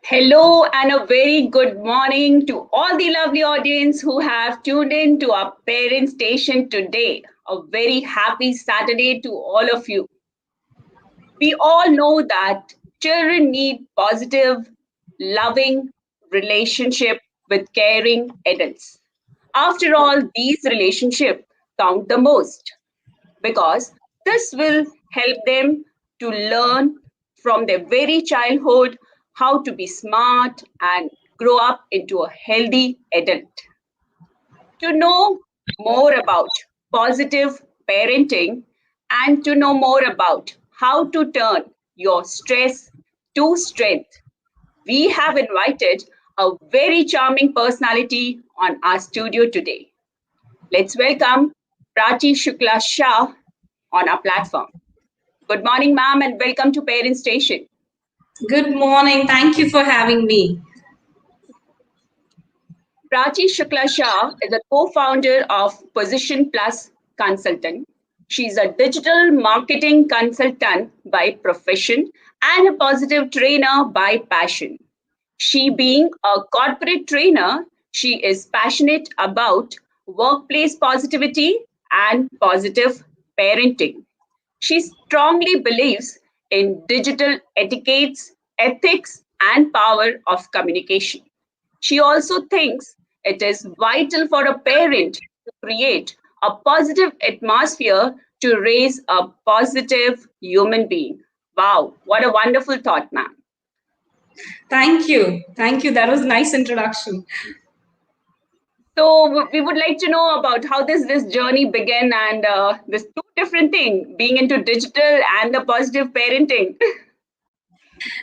Hello and a very good morning to all the lovely audience who have tuned in to our parent station today. A very happy Saturday to all of you. We all know that children need positive, loving relationship with caring adults. After all, these relationships count the most because this will help them to learn from their very childhood how to be smart and grow up into a healthy adult. To know more about positive parenting and to know more about how to turn your stress to strength, we have invited a very charming personality on our studio today. Let's welcome Prachi Shukla Shah on our platform. Good morning, ma'am, and welcome to Parent Station. Good morning. Thank you for having me. Prachi Shukla Shah is a co-founder of Position Plus Consultant. She's a digital marketing consultant by profession and a positive trainer by passion. She being a corporate trainer, she is passionate about workplace positivity and positive parenting. She strongly believes in digital etiquettes, ethics, and power of communication. She also thinks it is vital for a parent to create a positive atmosphere to raise a positive human being. Wow, what a wonderful thought, ma'am. Thank you. Thank you. That was a nice introduction. So we would like to know about how this journey began and this two different thing being into digital and the positive parenting.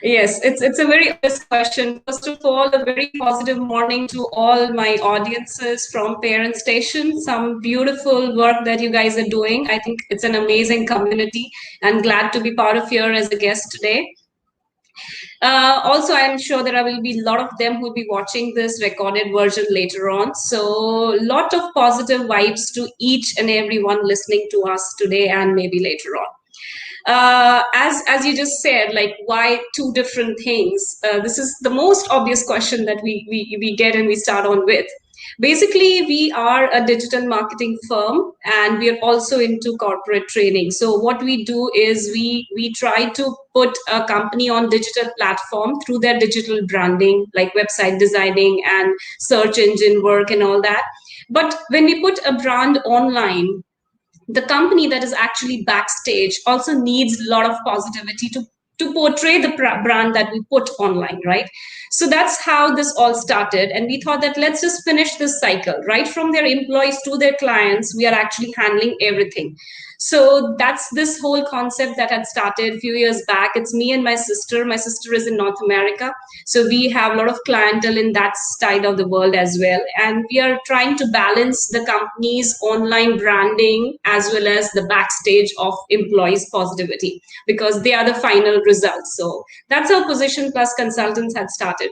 Yes, it's a very obvious question. First of all, a very positive morning to all my audiences from Parent Station. Some beautiful work that you guys are doing. I think it's an amazing community and glad to be part of here as a guest today. Also, I'm sure there will be a lot of them who will be watching this recorded version later on. So, lot of positive vibes to each and everyone listening to us today and maybe later on. As you just said, like why two different things? This is the most obvious question that we get and we start on with. Basically, we are a digital marketing firm and we are also into corporate training. So what we do is we try to put a company on digital platform through their digital branding, like website designing and search engine work and all that. But when we put a brand online, the company that is actually backstage also needs a lot of positivity to portray the brand that we put online, right? So that's how this all started, and we thought that let's just finish this cycle right from their employees to their clients. We are actually handling everything. So that's this whole concept that had started a few years back. It's me and my sister is in North America, so we have a lot of clientele in that side of the world as well. And we are trying to balance the company's online branding as well as the backstage of employees' positivity because they are the final results. So that's how Position Plus Consultants had started.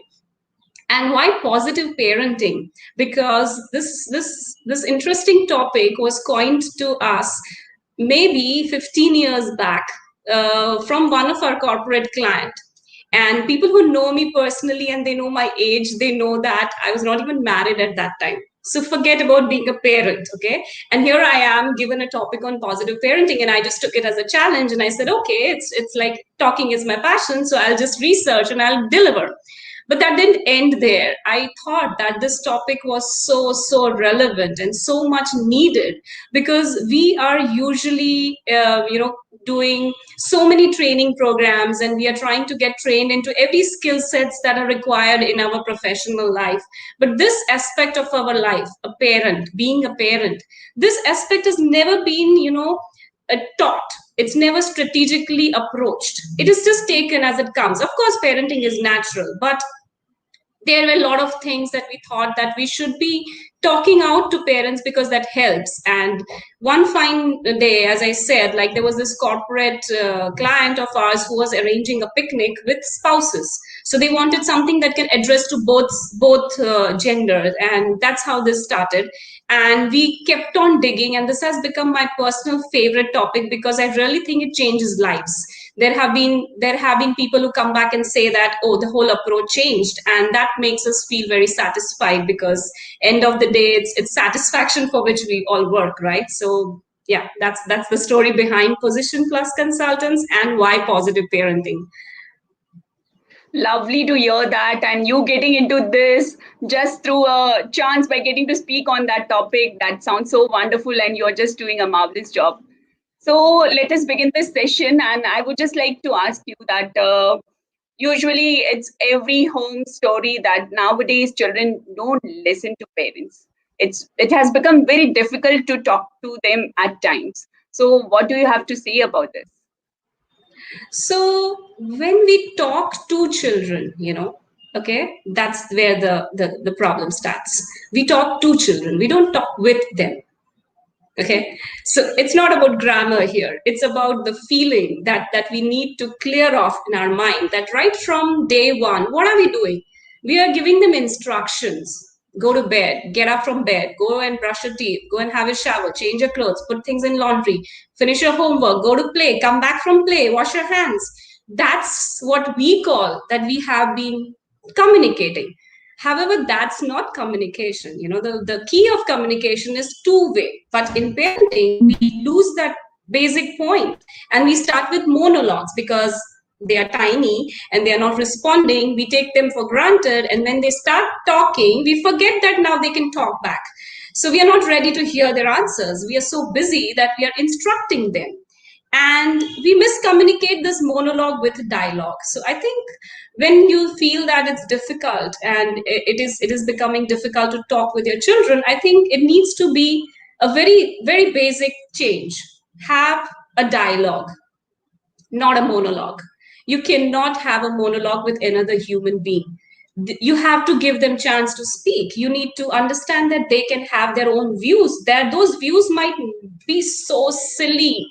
And why positive parenting? Because this interesting topic was coined to us maybe 15 years back from one of our corporate client. And people who know me personally and they know my age, they know that I was not even married at that time. So forget about being a parent, okay? And here I am given a topic on positive parenting, and I just took it as a challenge. And I said, okay, it's like talking is my passion, so I'll just research and I'll deliver. But that didn't end there. I thought that this topic was so relevant and so much needed because we are usually, doing so many training programs, and we are trying to get trained into every skill sets that are required in our professional life. But this aspect of our life, a parent, being a parent, this aspect has never been, taught. It's never strategically approached. It is just taken as it comes. Of course, parenting is natural, but there were a lot of things that we thought that we should be talking out to parents because that helps. And one fine day, as I said, like there was this corporate client of ours who was arranging a picnic with spouses, so they wanted something that can address to both genders, and that's how this started. And we kept on digging, and this has become my personal favorite topic because I really think it changes lives. There have been people who come back and say that, oh, the whole approach changed, and that makes us feel very satisfied, because end of the day, it's satisfaction for which we all work, right? So yeah, that's the story behind Position Plus Consultants and why positive parenting. Lovely to hear that, and you getting into this just through a chance by getting to speak on that topic. That sounds so wonderful, and you're just doing a marvelous job. So let us begin this session, and I would just like to ask you that usually it's every home story that nowadays children don't listen to parents. It has become very difficult to talk to them at times. So what do you have to say about this? So when we talk to children, okay, that's where the problem starts. We talk to children, we don't talk with them. Okay, so it's not about grammar here, it's about the feeling that we need to clear off in our mind, that right from day one, what are we doing? We are giving them instructions. Go to bed, get up from bed, go and brush your teeth, go and have a shower, change your clothes, put things in laundry, finish your homework, go to play, come back from play, wash your hands. That's what we call that we have been communicating. However, that's not communication. The key of communication is two-way. But in parenting, we lose that basic point, and we start with monologues because they are tiny and they are not responding. We take them for granted. And when they start talking, we forget that now they can talk back. So we are not ready to hear their answers. We are so busy that we are instructing them, and we miscommunicate this monologue with dialogue. So I think when you feel that it's difficult and it is becoming difficult to talk with your children, I think it needs to be a very very basic change. Have a dialogue, not a monologue. You cannot have a monologue with another human being. You have to give them chance to speak. You need to understand that they can have their own views, that those views might be so silly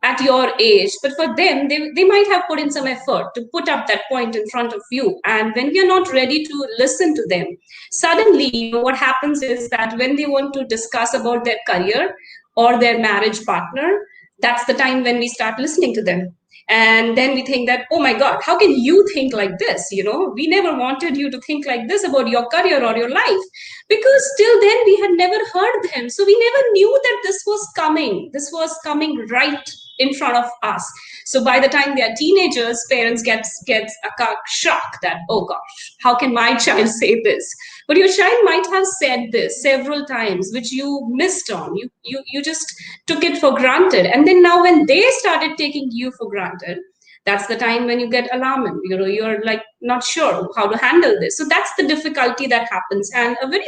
at your age, but for them, they might have put in some effort to put up that point in front of you. And when we are not ready to listen to them, suddenly, what happens is that when they want to discuss about their career or their marriage partner, that's the time when we start listening to them. And then we think that, oh my God, how can you think like this? We never wanted you to think like this about your career or your life, because till then we had never heard them. So we never knew that this was coming. This was coming right in front of us. So by the time they are teenagers, parents gets a shock that, oh gosh, how can my child say this? But your child might have said this several times, which you missed on. You just took it for granted. And then now when they started taking you for granted, that's the time when you get alarmed. You're like not sure how to handle this. So that's the difficulty that happens. And a very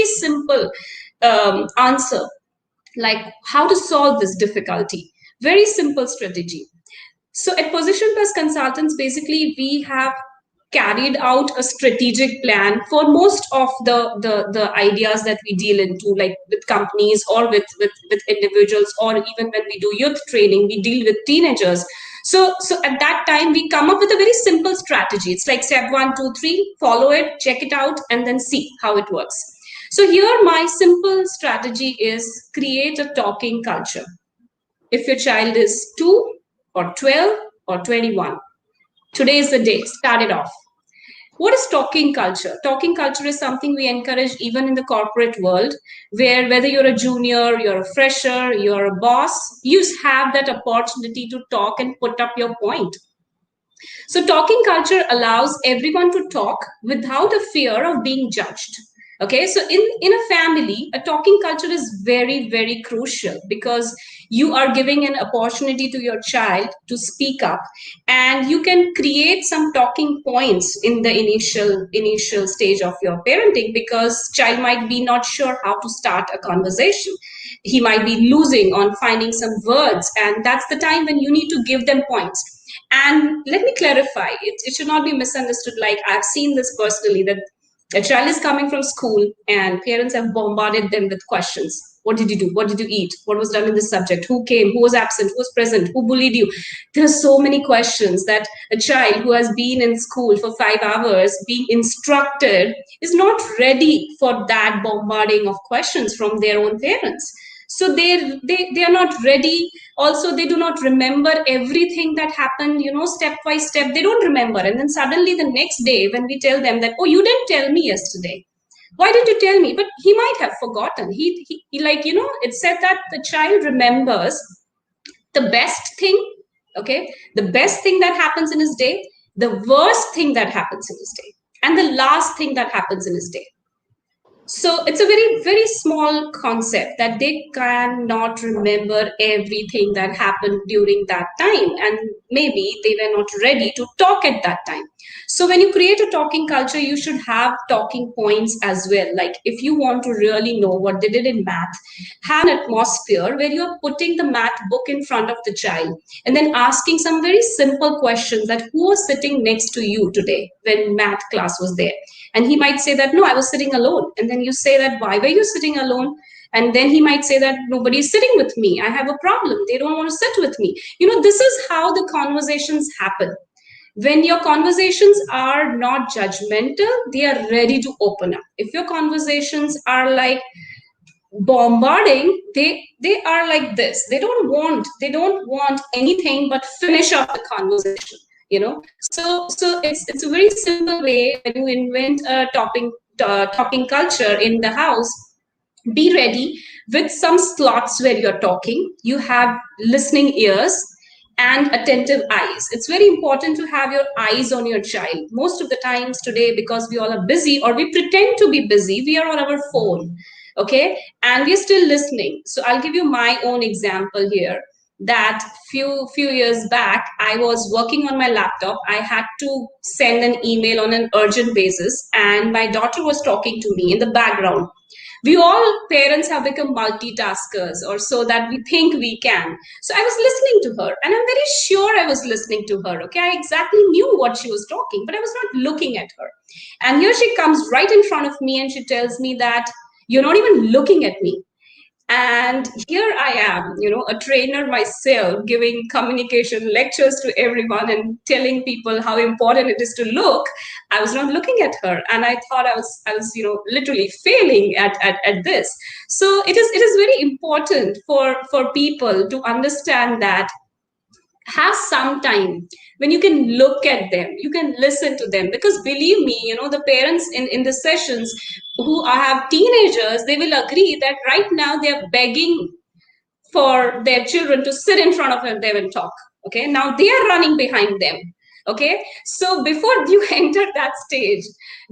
simple answer, like how to solve this difficulty. Very simple strategy. So at Position Plus Consultants, basically we have carried out a strategic plan for most of the ideas that we deal into, like with companies or with individuals, or even when we do youth training, we deal with teenagers. So at that time we come up with a very simple strategy. It's like step 1, 2, 3, follow it, check it out, and then see how it works. So here my simple strategy is create a talking culture. If your child is 2 or 12 or 21, today is the day. Start it off. What is talking culture? Talking culture is something we encourage even in the corporate world, where whether you're a junior, you're a fresher, you're a boss, you have that opportunity to talk and put up your point. So, talking culture allows everyone to talk without a fear of being judged. Okay, so in a family, a talking culture is very, very crucial, because you are giving an opportunity to your child to speak up, and you can create some talking points in the initial stage of your parenting, because child might be not sure how to start a conversation. He might be losing on finding some words, and that's the time when you need to give them points. And let me clarify, it should not be misunderstood. Like, I've seen this personally, that a child is coming from school and parents have bombarded them with questions. What did you do? What did you eat? What was done in this subject? Who came? Who was absent? Who was present? Who bullied you? There are so many questions that a child who has been in school for 5 hours being instructed is not ready for that bombarding of questions from their own parents. So they are not ready. Also, they do not remember everything that happened, step by step. They don't remember. And then suddenly the next day, when we tell them that, oh, you didn't tell me yesterday. Why did you tell me? But he might have forgotten. He like, it said that the child remembers the best thing, okay, the best thing that happens in his day, the worst thing that happens in his day, and the last thing that happens in his day. So it's a very, very small concept that they cannot remember everything that happened during that time. And maybe they were not ready to talk at that time. So when you create a talking culture, you should have talking points as well. Like if you want to really know what they did in math, have an atmosphere where you're putting the math book in front of the child and then asking some very simple questions that who was sitting next to you today when math class was there. And he might say that, no, I was sitting alone. And then you say that, why were you sitting alone? And then he might say that nobody is sitting with me. I have a problem. They don't want to sit with me. This is how the conversations happen. When your conversations are not judgmental, they are ready to open up. If your conversations are like bombarding, they are like this. They don't want anything but finish off the conversation. So it's a very simple way. When you invent a talking culture in the house, be ready with some slots where you're talking. You have listening ears and attentive eyes. It's very important to have your eyes on your child. Most of the times today, because we all are busy or we pretend to be busy, we are on our phone, okay, and we're still listening. So I'll give you my own example here. That few years back, I was working on my laptop. I had to send an email on an urgent basis, and my daughter was talking to me in the background. We all parents have become multitaskers, or so that we think we can. So I was listening to her, and I'm very sure I was listening to her. Okay, I exactly knew what she was talking, but I was not looking at her. And here she comes right in front of me and she tells me that you're not even looking at me. And here I am, a trainer myself, giving communication lectures to everyone and telling people how important it is to look. I was not looking at her, and I thought I was literally failing at this. So it is very important for people to understand that. Have some time when you can look at them, you can listen to them, because believe me, the parents in the sessions who have teenagers, they will agree that right now they are begging for their children to sit in front of them and talk. Okay, now they are running behind them. Okay, so before you enter that stage,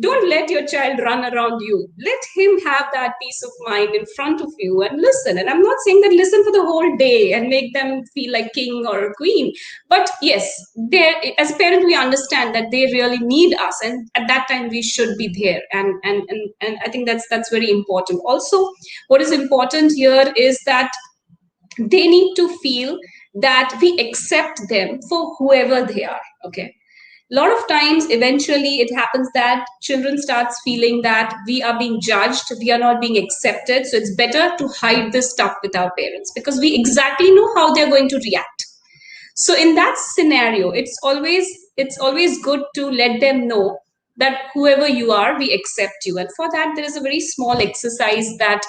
don't let your child run around you. Let him have that peace of mind in front of you and listen. And I'm not saying that listen for the whole day and make them feel like king or a queen, but yes, as a parent we understand that they really need us, and at that time we should be there. And I think that's very important. Also, what is important here is that they need to feel that we accept them for whoever they are. Okay, a lot of times eventually it happens that children starts feeling that we are being judged, we are not being accepted, so it's better to hide this stuff with our parents because we exactly know how they're going to react. So in that scenario, it's always good to let them know that whoever you are, we accept you. And for that, there is a very small exercise that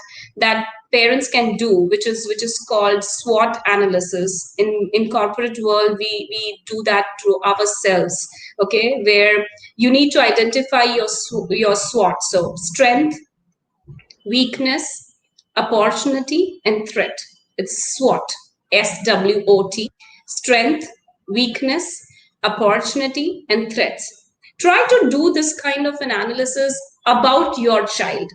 parents can do, which is called SWOT analysis. In corporate world, we do that through ourselves. Okay, where you need to identify your SWOT. So strength, weakness, opportunity, and threat. It's SWOT, SWOT, strength, weakness, opportunity, and threats. Try to do this kind of an analysis about your child.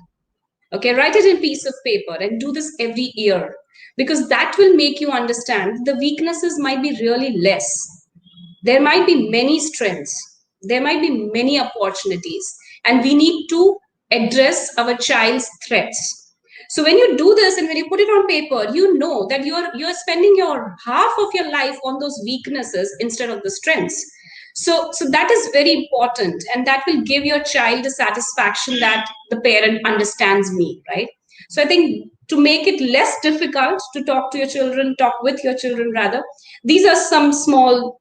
Okay, write it in piece of paper and do this every year, because that will make you understand the weaknesses might be really less. There might be many strengths, there might be many opportunities, and we need to address our child's threats. So when you do this and when you put it on paper, you know that you're spending your half of your life on those weaknesses instead of the strengths. So that is very important, and that will give your child a satisfaction that the parent understands me, right? So I think to make it less difficult to talk to your children, talk with your children rather, these are some small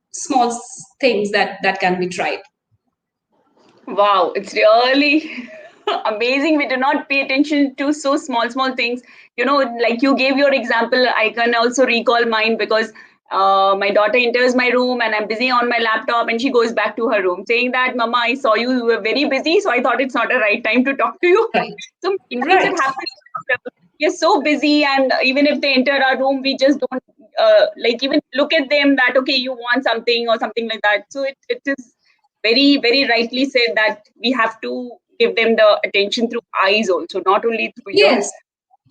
things that can be tried. Wow, it's really amazing. We do not pay attention to so small things. Like you gave your example, I can also recall mine, because my daughter enters my room and I'm busy on my laptop, and she goes back to her room saying that, Mama, I saw you were very busy, so I thought it's not a right time to talk to you. Right. So many times it Right. happens. We're so busy, and even if they enter our room, we just don't like even look at them that, okay, you want something or something like that. So it is very, very rightly said that we have to give them the attention through eyes also, not only through ears. Yes.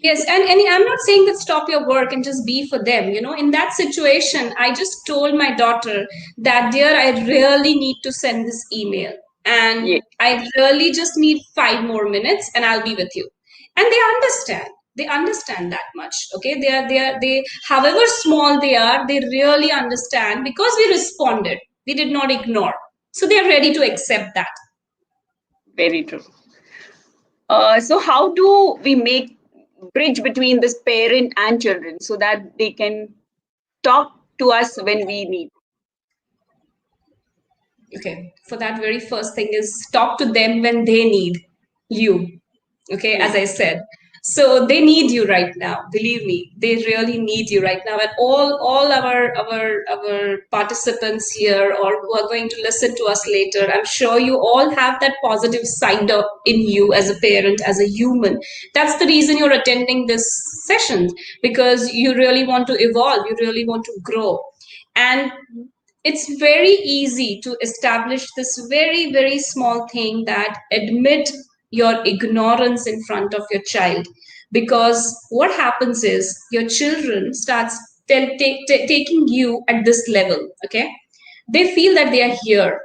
Yes, and I'm not saying that stop your work and just be for them. In that situation, I just told my daughter that, dear, I really need to send this email, and Yeah, I really just need 5 more minutes, and I'll be with you. And they understand. They understand that much. Okay, they, however small they are, they really understand because we responded. We did not ignore, so they are ready to accept that. very true. So how do we make bridge between this parent and children so that they can talk to us when we need? Okay, for that, very first thing is talk to them when they need you. Okay, Yeah, as I said, so they need you right now, believe me, they really need you right now. And all our participants here, or who are going to listen to us later, I'm sure you all have that positive side up in you as a parent, as a human. That's the reason you're attending this session, because you really want to evolve, you really want to grow. And it's very easy to establish this very, very small thing, that admit your ignorance in front of your child. Because what happens is your children starts taking you at this level. Okay, they feel that they are here,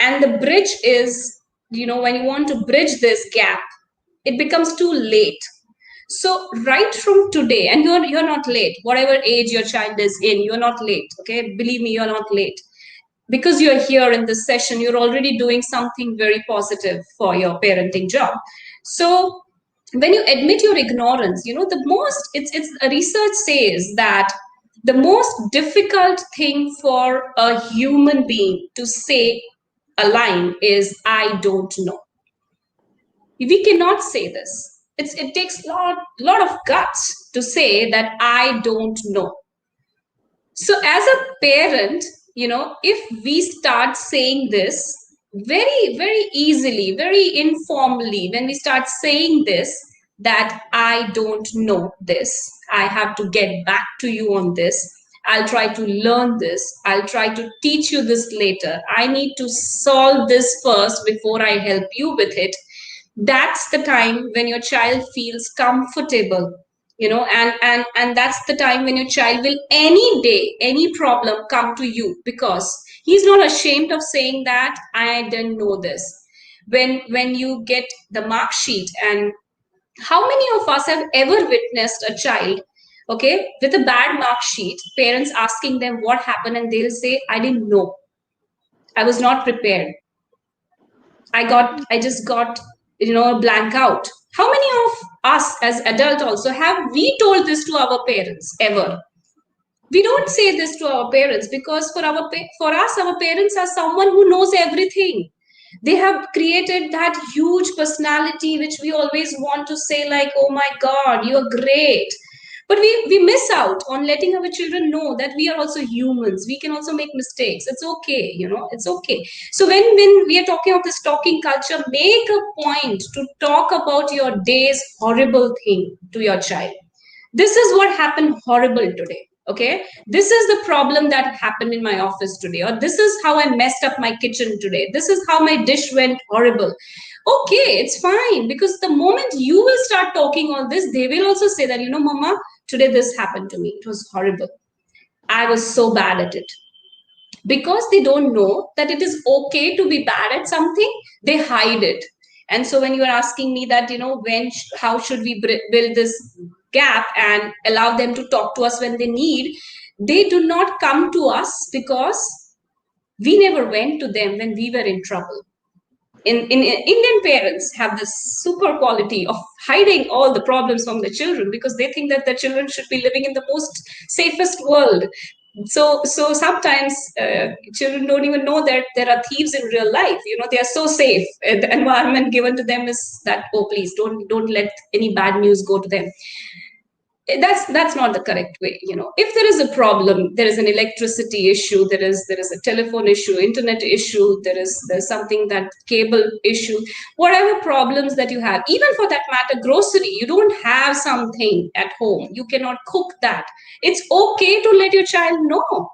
and the bridge is, when you want to bridge this gap, it becomes too late. So right from today, and you're not late, whatever age your child is in, you're not late. Okay, believe me, you're not late, because you're here in this session, you're already doing something very positive for your parenting job. So when you admit your ignorance, the most, it's research says that the most difficult thing for a human being to say a line is, I don't know. We cannot say this. It takes lot of guts to say that I don't know. So, as a parent, if we start saying this very, very easily, very informally, when we start saying this, that I don't know this, I have to get back to you on this, I'll try to learn this, I'll try to teach you this later, I need to solve this first before I help you with it. That's the time when your child feels comfortable, and that's the time when your child will any day, any problem, come to you, because he's not ashamed of saying that I didn't know this. When you get the mark sheet, and how many of us have ever witnessed a child, okay, with a bad mark sheet, parents asking them what happened, and they'll say, I didn't know, I was not prepared, I just got, blank out. How many of us as adult also have we told this to our parents ever? We don't say this to our parents, because for us, our parents are someone who knows everything. They have created that huge personality which we always want to say, like, oh my god, you're great. But we miss out on letting our children know that we are also humans, we can also make mistakes, it's okay, it's okay. So when we are talking of this talking culture, make a point to talk about your day's horrible thing to your child. This is what happened horrible today. Okay, this is the problem that happened in my office today, or this is how I messed up my kitchen today, this is how my dish went horrible. Okay, it's fine, because the moment you will start talking all this, they will also say that, mama, today this happened to me, it was horrible, I was so bad at it. Because they don't know that it is okay to be bad at something, they hide it. And so when you are asking me that, how should we build this gap and allow them to talk to us when they need, they do not come to us because we never went to them when we were in trouble. In Indian parents have this super quality of hiding all the problems from the children, because they think that the children should be living in the most safest world. So sometimes children don't even know that there are thieves in real life. They are so safe. The environment given to them is that, oh, please don't let any bad news go to them. That's not the correct way. If there is a problem, there is an electricity issue, there is a telephone issue, internet issue, there's something, that cable issue, whatever problems that you have, even for that matter grocery, you don't have something at home, you cannot cook that, it's okay to let your child know.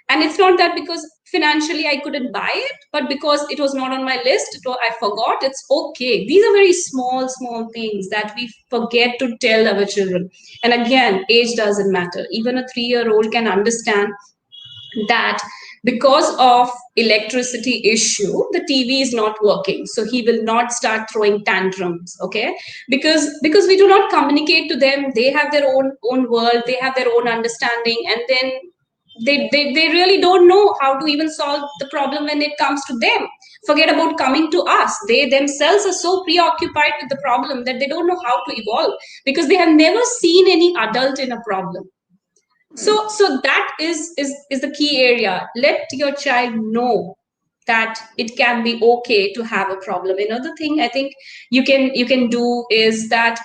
And it's not that because financially I couldn't buy it, but because it was not on my list, I forgot. It's okay. These are very small things that we forget to tell our children. And again, age doesn't matter. Even a 3-year-old can understand that because of electricity issue, the TV is not working, so he will not start throwing tantrums. Okay, because we do not communicate to them. They have their own world, they have their own understanding, and then they really don't know how to even solve the problem when it comes to them. Forget about coming to us. They themselves are so preoccupied with the problem that they don't know how to evolve, because they have never seen any adult in a problem. So that is the key area. Let your child know that it can be okay to have a problem. Another thing I think you can do is that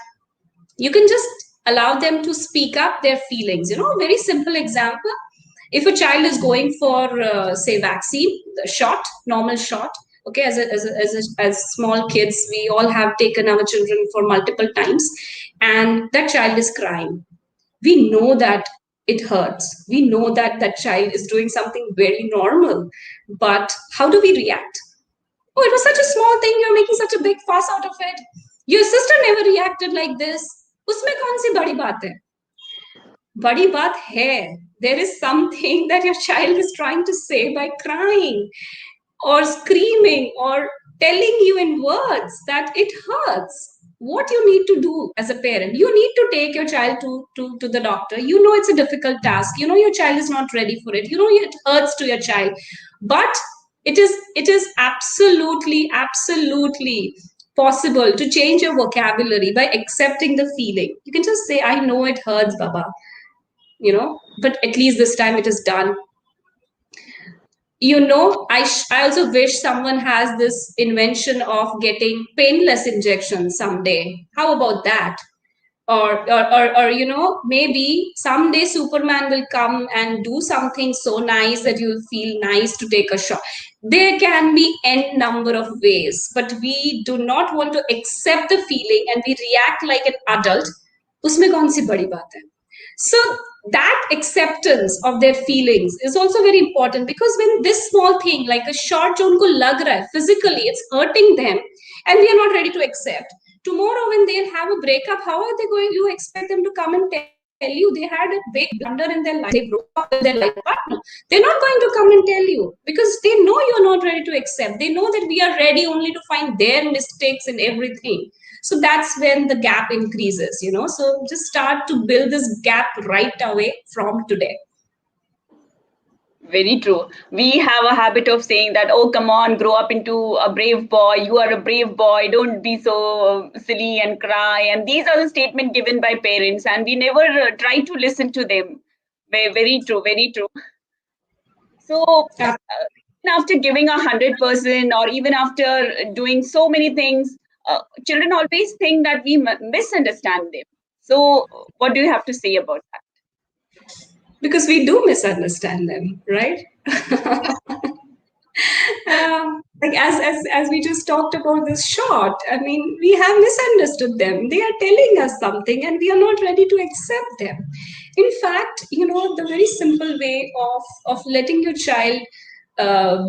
you can just allow them to speak up their feelings. A very simple example: if a child is going for say vaccine, the shot, normal shot. Okay, as small kids, we all have taken our children for multiple times, and that child is crying. We know that it hurts. We know that that child is doing something very normal. But how do we react? Oh, it was such a small thing. You're making such a big fuss out of it. Your sister never reacted like this. उसमें कौन सी बड़ी बात है? बड़ी बात है. There is something that your child is trying to say by crying or screaming or telling you in words that it hurts. What you need to do as a parent, you need to take your child to the doctor. It's a difficult task. Your child is not ready for it. It hurts to your child. But it is absolutely possible to change your vocabulary by accepting the feeling. You can just say, I know it hurts, Baba, but at least this time it is done. I also wish someone has this invention of getting painless injections someday. How about that? Or maybe someday Superman will come and do something so nice that you'll feel nice to take a shot. There can be n number of ways, but we do not want to accept the feeling and we react like an adult. उसमें कौन सी बड़ी बात है? So that acceptance of their feelings is also very important, because when this small thing like a shot जो उनको लग रहा है physically, it's hurting them, and we are not ready to accept. Tomorrow when they'll have a breakup, how are they going to expect them to come and tell you they had a big blunder in their life, they broke up with their life partner? They're not going to come and tell you, because they know you're not ready to accept. They know that we are ready only to find their mistakes in everything. So that's when the gap increases. So just start to build this gap right away from today. Very true. We have a habit of saying that, oh, come on, grow up into a brave boy. You are a brave boy. Don't be so silly and cry. And these are the statements given by parents, and we never try to listen to them. Very true. Very true. So, after giving 100%, or even after doing so many things, children always think that we misunderstand them. So, what do you have to say about that? Because we do misunderstand them, right? Like as we just talked about this short, I mean, we have misunderstood them. They are telling us something, and we are not ready to accept them. In fact, the very simple way of letting your child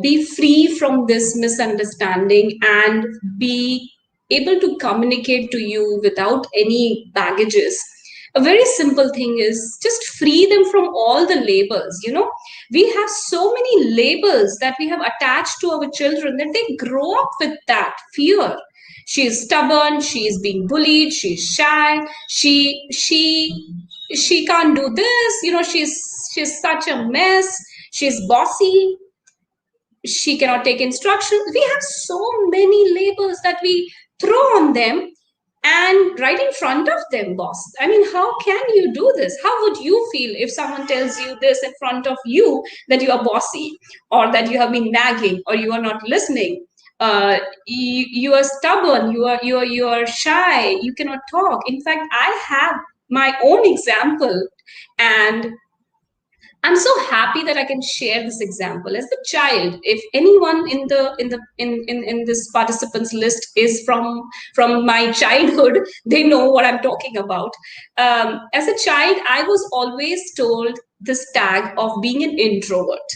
be free from this misunderstanding and be able to communicate to you without any baggages, a very simple thing is just free them from all the labels. We have so many labels that we have attached to our children that they grow up with that fear. She is stubborn, she is being bullied, she's shy, she can't do this, she's such a mess, she's bossy, she cannot take instructions. We have so many labels that we throw on them, and right in front of them, boss. I mean, how can you do this? How would you feel if someone tells you this in front of you, that you are bossy, or that you have been nagging, or you are not listening, you are stubborn, you are shy, you cannot talk. In fact, I have my own example, and I'm so happy that I can share this example. As a child, if anyone in this participants list is from my childhood, they know what I'm talking about. As a child, I was always told this tag of being an introvert.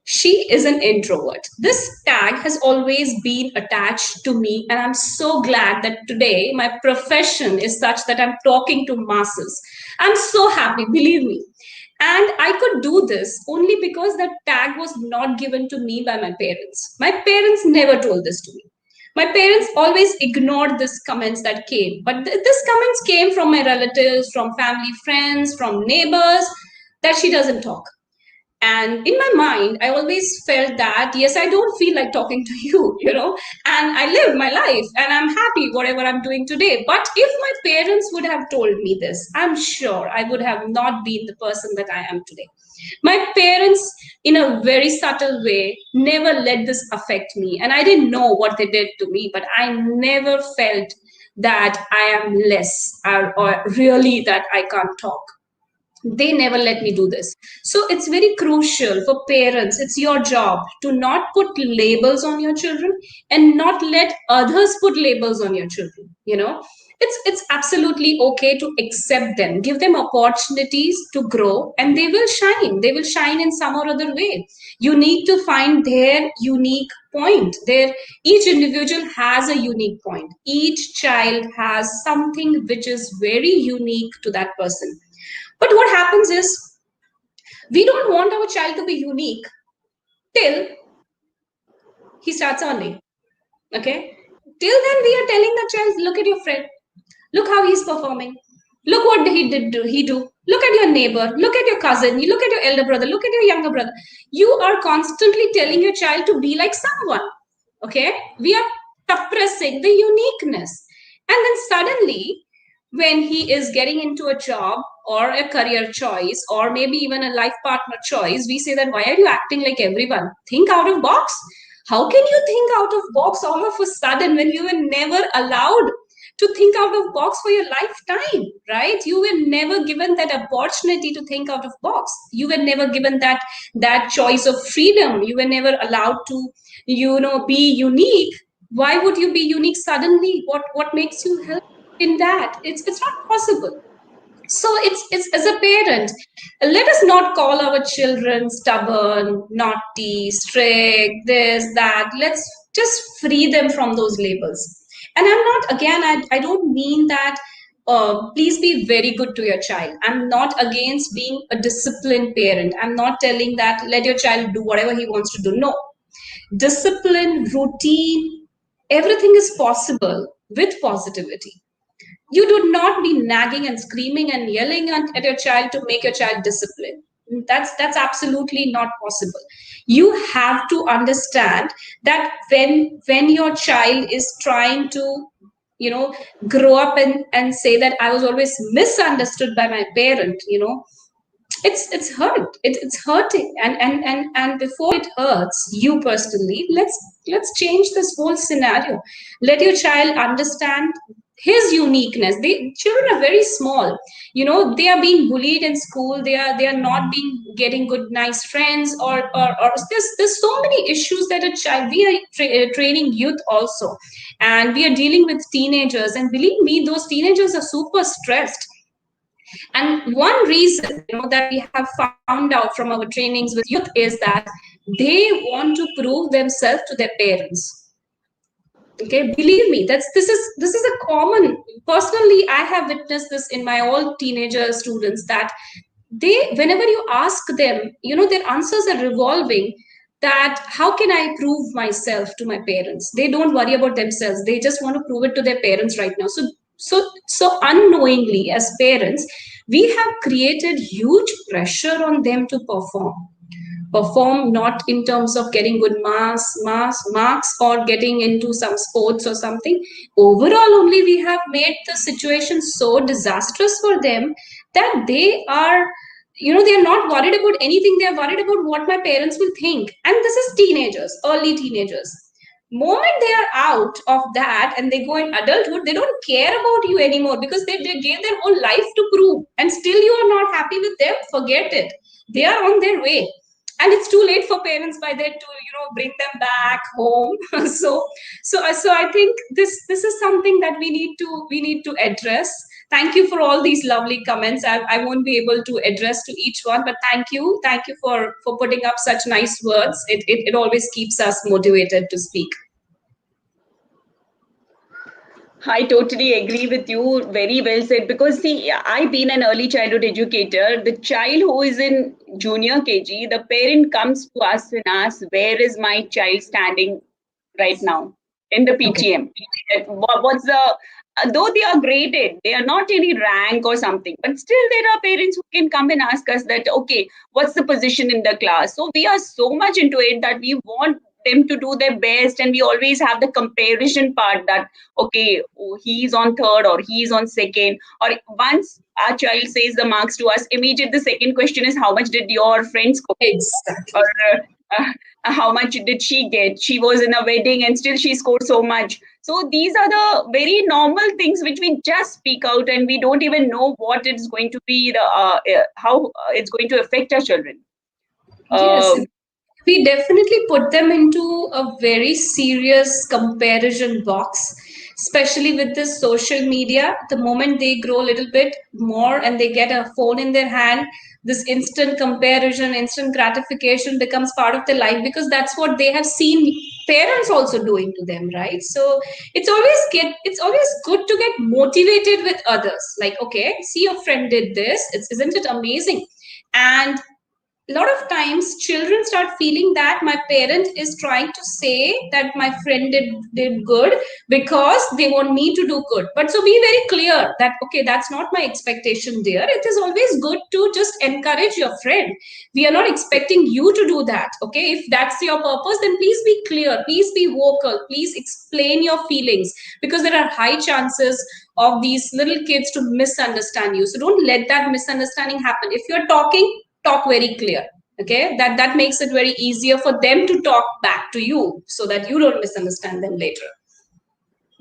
She is an introvert. This tag has always been attached to me, and I'm so glad that today my profession is such that I'm talking to masses. I'm so happy, believe me. And I could do this only because that tag was not given to me by my parents. My parents never told this to me. My parents always ignored these comments that came, but these comments came from my relatives, from family friends, from neighbors, that she doesn't talk. And in my mind, I always felt that, yes, I don't feel like talking to you, and I live my life and I'm happy whatever I'm doing today. But if my parents would have told me this, I'm sure I would have not been the person that I am today. My parents, in a very subtle way, never let this affect me, and I didn't know what they did to me, but I never felt that I am less, or really that I can't talk. They never let me do this. So it's very crucial for parents, it's your job to not put labels on your children, and not let others put labels on your children. It's absolutely okay to accept them, give them opportunities to grow, and they will shine in some or other way. You need to find their unique point. Each individual has a unique point. Each child has something which is very unique to that person. But what happens is, we don't want our child to be unique till he starts earning. Okay? Till then, we are telling the child, look at your friend, look how he's performing, look what he do, look at your neighbor, look at your cousin, you look at your elder brother, look at your younger brother. You are constantly telling your child to be like someone. Okay? We are suppressing the uniqueness. And then suddenly, when he is getting into a job or a career choice, or maybe even a life partner choice, we say that, why are you acting like everyone? Think out of box. How can you think out of box all of a sudden when you were never allowed to think out of box for your lifetime, right? You were never given that opportunity to think out of box. You were never given that choice of freedom. You were never allowed to, be unique. Why would you be unique suddenly? What makes you help in that? It's not possible. So it's as a parent, let us not call our children stubborn, naughty, strict, this, that. Let's just free them from those labels. And I'm not, again, I don't mean that, please be very good to your child. I'm not against being a disciplined parent. I'm not telling that let your child do whatever he wants to do. No. Discipline, routine, everything is possible with positivity. You do not be nagging and screaming and yelling at your child to make your child disciplined. That's absolutely not possible. You have to understand that when your child is trying to, you know grow up and say that I was always misunderstood by my parent, it's hurting. And before it hurts you personally, let's change this whole scenario. Let your child understand his uniqueness. Children are very small. They are being bullied in school. They are not being getting good nice friends, or there's so many issues that a child. We are training youth also, and we are dealing with teenagers, and believe me, those teenagers are super stressed. And one reason, that we have found out from our trainings with youth is that they want to prove themselves to their parents. Okay, believe me, this is a common. Personally, I have witnessed this in my all teenager students, that whenever you ask them, their answers are revolving, that how can I prove myself to my parents? They don't worry about themselves. They just want to prove it to their parents right now. So unknowingly, as parents, we have created huge pressure on them to perform. perform, not in terms of getting good marks or getting into some sports or something. Overall, only we have made the situation so disastrous for them that they are, they're not worried about anything. They're worried about what my parents will think. And this is teenagers, early teenagers. Moment they are out of that and they go in adulthood, they don't care about you anymore because they gave their whole life to prove, and still you are not happy with them. Forget it. They are on their way, and it's too late for parents by then to bring them back home. So I think this is something that we need to address. Thank you for all these lovely comments. I won't be able to address to each one, but thank you for putting up such nice words. It always keeps us motivated to speak. I totally agree with you. Very well said. Because see, I've been an early childhood educator. The child who is in junior KG, the parent comes to us and asks, "Where is my child standing right now in the Okay. PTM? What's the?" Though they are graded, they are not any rank or something, but still there are parents who can come and ask us that, okay, what's the position in the class? So we are so much into it that we want them to do their best, and we always have the comparison part that, okay, oh, he's on third or he's on second, or once our child says the marks to us, immediate the second question is, how much did your friend score, or Exactly. how much did she get? She was in a wedding and still she scored so much. So these are the very normal things which we just speak out, and we don't even know what it's going to be, the how it's going to affect our children. Yes, Um, we definitely put them into a very serious comparison box, especially with this social media. The moment they grow a little bit more and they get a phone in their hand, this instant comparison, instant gratification becomes part of their life because that's what they have seen parents also doing to them, right? So it's always good to get motivated with others. Like, okay, see, your friend did this. Isn't it amazing? And a lot of times children start feeling that my parent is trying to say that my friend did good because they want me to do good. But so be very clear that, okay, that's not my expectation, dear. It is always good to just encourage your friend. We are not expecting you to do that. Okay, if that's your purpose, then please be clear, please be vocal, please explain your feelings, because there are high chances of these little kids to misunderstand you. So don't let that misunderstanding happen. If you're talking, talk very clear. Okay, that makes it very easier for them to talk back to you so that you don't misunderstand them later.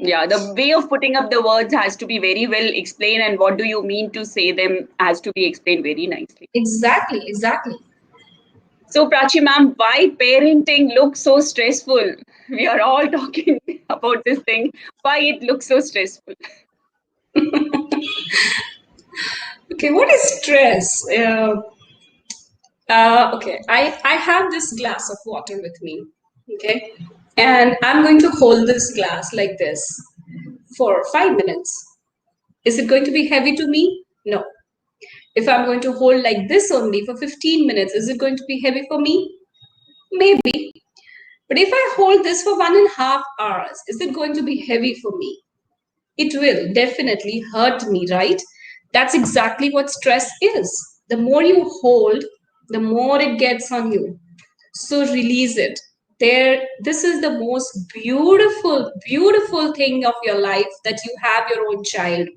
yeah, the way of putting up the words has to be very well explained, and what do you mean to say them has to be explained very nicely. Exactly. So, Prachi ma'am, why parenting looks so stressful? We are all talking about this thing. Why it looks so stressful? Okay, what is stress? Okay, I have this glass of water with me. Okay, and I'm going to hold this glass like this for 5 minutes. Is it going to be heavy to me? No. If I'm going to hold like this only for 15 minutes, is it going to be heavy for me? Maybe. But if I hold this for 1.5 hours, is it going to be heavy for me? It will definitely hurt me, right? That's exactly what stress is. The more you hold, the more it gets on you. So release it. This is the most beautiful thing of your life, that you have your own child.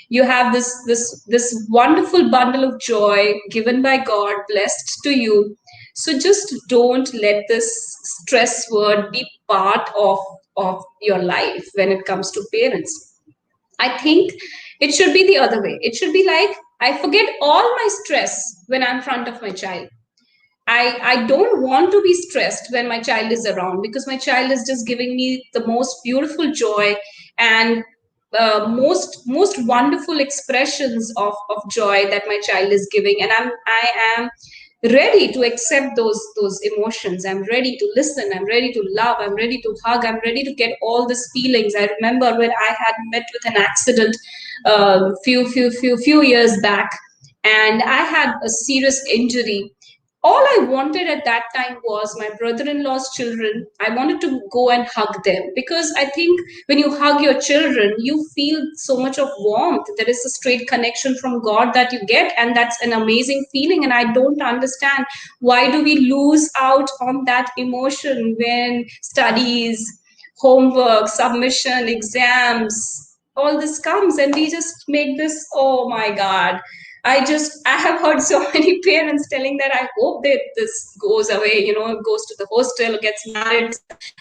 You have this wonderful bundle of joy given by God, blessed to you. So just don't let this stress word be part of your life when it comes to parents. I think it should be the other way. It should be like, I forget all my stress when I'm in front of my child. I don't want to be stressed when my child is around, because my child is just giving me the most beautiful joy and most wonderful expressions of joy that my child is giving, and I am ready to accept those emotions. I'm ready to listen, I'm ready to love, I'm ready to hug, I'm ready to get all these feelings. I remember when I had met with an accident few years back, and I had a serious injury. All I wanted at that time was my brother-in-law's children. I wanted to go and hug them, because I think when you hug your children, you feel so much of warmth. There is a straight connection from God that you get, and that's an amazing feeling. And I don't understand, why do we lose out on that emotion when studies, homework, submission, exams, all this comes, and we just make this, oh my God. I have heard so many parents telling that I hope that this goes away, goes to the hostel, gets married.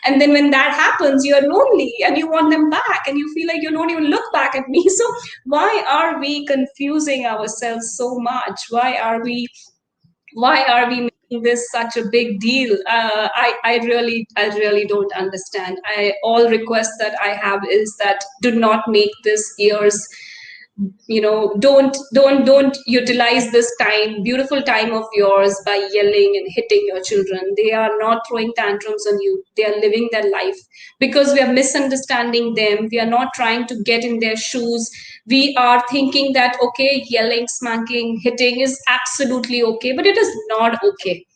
And then when that happens, you're lonely and you want them back and you feel like you don't even look back at me. So why are we confusing ourselves so much? Why are we making this such a big deal? I really don't understand. All request that I have is that do not make this year's, don't utilize this time, beautiful time of yours, by yelling and hitting your children. They are not throwing tantrums on you, they are living their life. Because we are misunderstanding them, we are not trying to get in their shoes. We are thinking that, okay, yelling, smacking, hitting is absolutely okay, but it is not okay.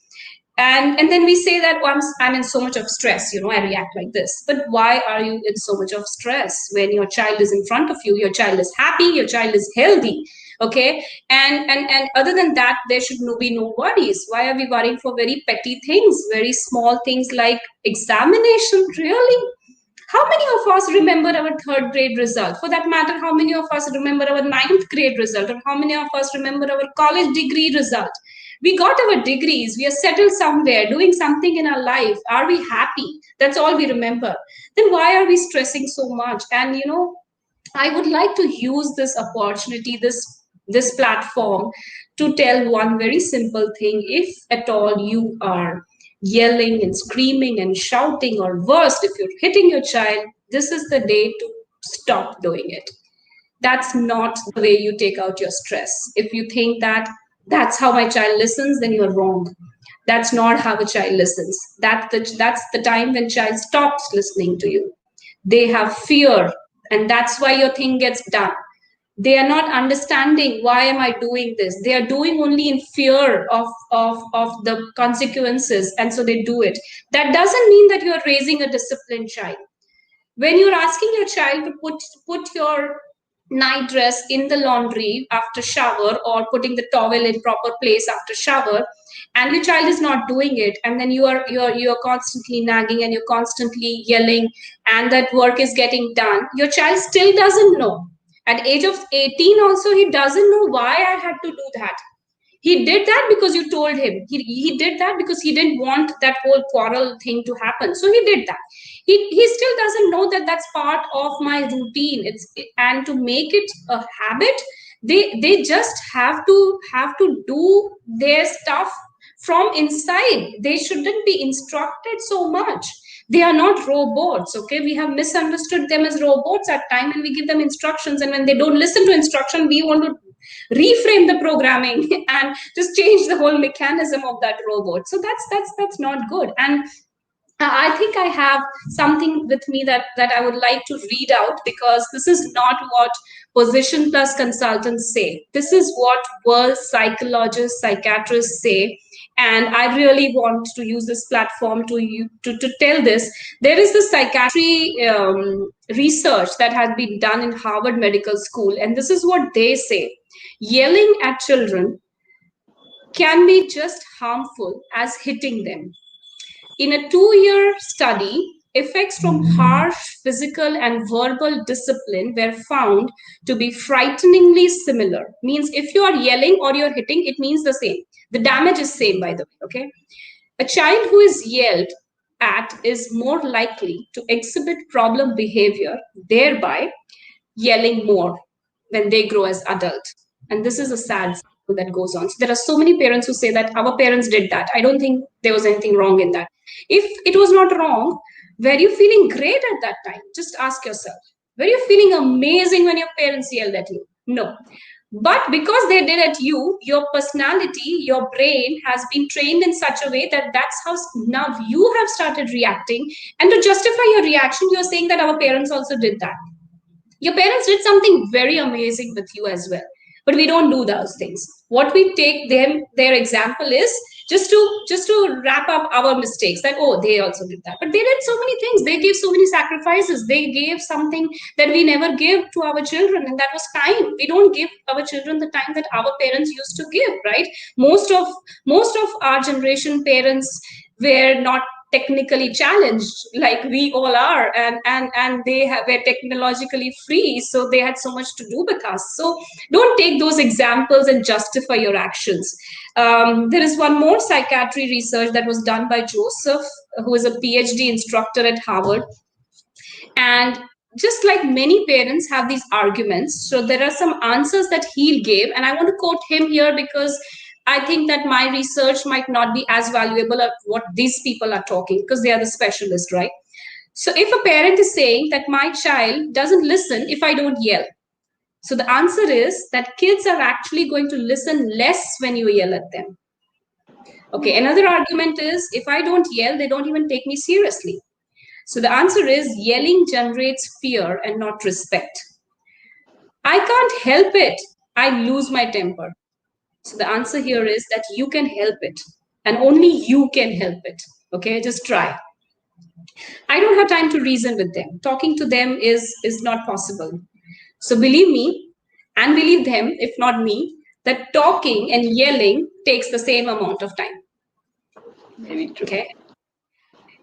And then we say that once I'm in so much of stress, I react like this. But why are you in so much of stress when your child is in front of you? Your child is happy, your child is healthy. Okay. And other than that, there should be no worries. Why are we worrying for very petty things, very small things like examination? Really? How many of us remember our third grade result? For that matter, how many of us remember our ninth grade result? Or how many of us remember our college degree result? We got our degrees, we are settled somewhere, doing something in our life. Are we happy? That's all we remember. Then why are we stressing so much? And I would like to use this opportunity, this platform, to tell one very simple thing. If at all you are yelling and screaming and shouting, or worse, if you're hitting your child, this is the day to stop doing it. That's not the way you take out your stress. If you think that that's how my child listens, then you're wrong. That's not how a child listens. That's the time when child stops listening to you. They have fear, and that's why your thing gets done. They are not understanding, why am I doing this? They are doing only in fear of the consequences, and so they do it. That doesn't mean that you are raising a disciplined child. When you're asking your child to put your night dress in the laundry after shower, or putting the towel in proper place after shower, and your child is not doing it, and then you're constantly nagging and you're constantly yelling, and that work is getting done, your child still doesn't know. At age of 18 also, he doesn't know why I had to do that. He did that because you told him. He did that because he didn't want that whole quarrel thing to happen, so he did that. He still doesn't know that that's part of my routine. And to make it a habit, they just have to do their stuff from inside. They shouldn't be instructed so much. They are not robots. Okay, we have misunderstood them as robots at time, and we give them instructions, and when they don't listen to instruction, we want to reframe the programming and just change the whole mechanism of that robot. So that's not good. And I think I have something with me that I would like to read out, because this is not what position plus consultants say. This is what world psychologists, psychiatrists say. And I really want to use this platform to tell this. There is this psychiatry research that has been done in Harvard Medical School, and this is what they say. Yelling at children can be just harmful as hitting them. In a 2-year study, effects from harsh physical and verbal discipline were found to be frighteningly similar. Means if you are yelling or you're hitting, it means the same. The damage is same, by the way. Okay. A child who is yelled at is more likely to exhibit problem behavior, thereby yelling more when they grow as adults. And this is a sad cycle that goes on. So there are so many parents who say that our parents did that. I don't think there was anything wrong in that. If it was not wrong, were you feeling great at that time? Just ask yourself. Were you feeling amazing when your parents yelled at you? No. But because they did at you, your personality, your brain has been trained in such a way that that's how now you have started reacting. And to justify your reaction, you're saying that our parents also did that. Your parents did something very amazing with you as well, but we don't do those things. What we take them their example is, just to wrap up our mistakes, that oh, they also did that, but they did so many things, they gave so many sacrifices, they gave something that we never give to our children, and that was time. We don't give our children the time that our parents used to give, right? Most of our generation parents were not technically challenged like we all are, and were technologically free, so they had so much to do with us. So don't take those examples and justify your actions. There is one more psychiatry research that was done by Joseph, who is a PhD instructor at Harvard. And just like many parents have these arguments, so there are some answers that he gave, and I want to quote him here because I think that my research might not be as valuable as what these people are talking, because they are the specialists, right? So if a parent is saying that my child doesn't listen if I don't yell, so the answer is that kids are actually going to listen less when you yell at them. Okay, another argument is if I don't yell, they don't even take me seriously. So the answer is yelling generates fear and not respect. I can't help it. I lose my temper. So the answer here is that you can help it, and only you can help it. Okay, just try. I don't have time to reason with them. Talking to them is not possible. So believe me, and believe them, if not me, that talking and yelling takes the same amount of time. Very true. Okay.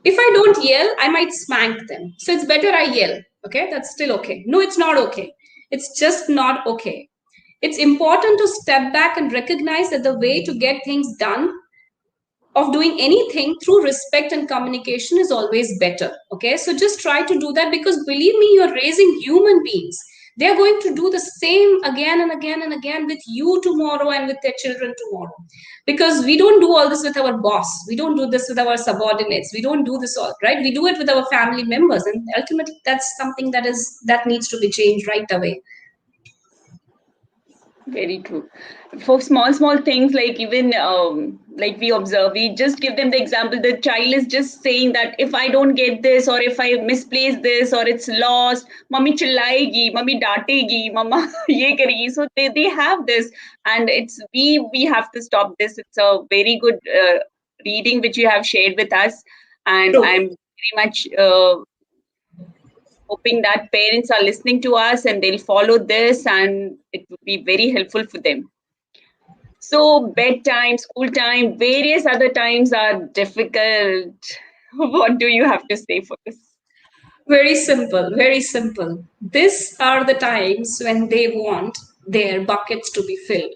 If I don't yell, I might spank them. So it's better I yell. Okay, that's still okay. No, it's not okay. It's just not okay. It's important to step back and recognize that the way to get things done, of doing anything through respect and communication, is always better. Okay, so just try to do that, because believe me, you're raising human beings. They're going to do the same again and again and again with you tomorrow and with their children tomorrow. Because we don't do all this with our boss, we don't do this with our subordinates, we don't do this all, right? We do it with our family members, and ultimately that's something that needs to be changed right away. Very true. For small things, like even like we observe, we just give them the example. The child is just saying that if I don't get this, or if I misplace this, or it's lost, mommy chillaegi, mommy daategi, mama ye karegi. So they have this, and it's we have to stop this. It's a very good reading which you have shared with us, and True. I'm very much hoping that parents are listening to us and they'll follow this, and it would be very helpful for them. So bedtime, school time, various other times are difficult. What do you have to say for this? Very simple, very simple. These are the times when they want their buckets to be filled.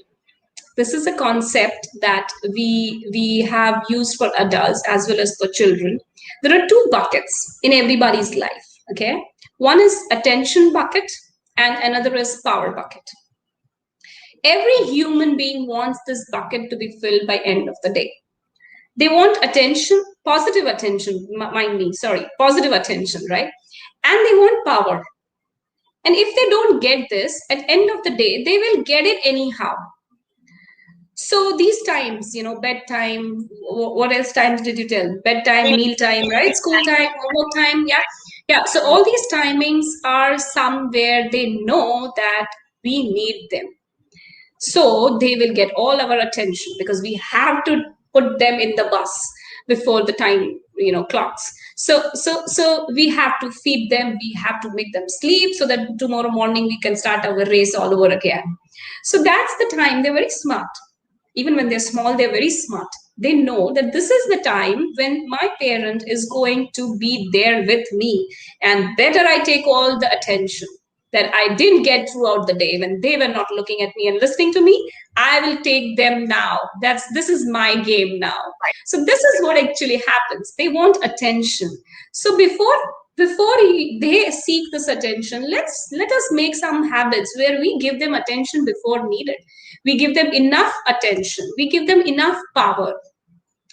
This is a concept that we have used for adults as well as for children. There are two buckets in everybody's life. Okay, one is attention bucket and another is power bucket. Every human being wants this bucket to be filled by end of the day. They want attention, positive attention, mind me, sorry, positive attention, right? And they want power. And if they don't get this at end of the day, they will get it anyhow. So these times, bedtime, what else times did you tell? Bedtime, meal time, right? School time, homework time. Yeah. Yeah. So all these timings are somewhere they know that we need them. So they will get all our attention because we have to put them in the bus before the time, clocks. So we have to feed them, we have to make them sleep so that tomorrow morning we can start our race all over again. So that's the time. They're very smart. Even when they're small, they're very smart. They know that this is the time when my parent is going to be there with me, and better I take all the attention that I didn't get throughout the day when they were not looking at me and listening to me. I will take them now. This is my game now. So this is what actually happens. They want attention. So they seek this attention, let us make some habits where we give them attention before needed. We give them enough attention, we give them enough power.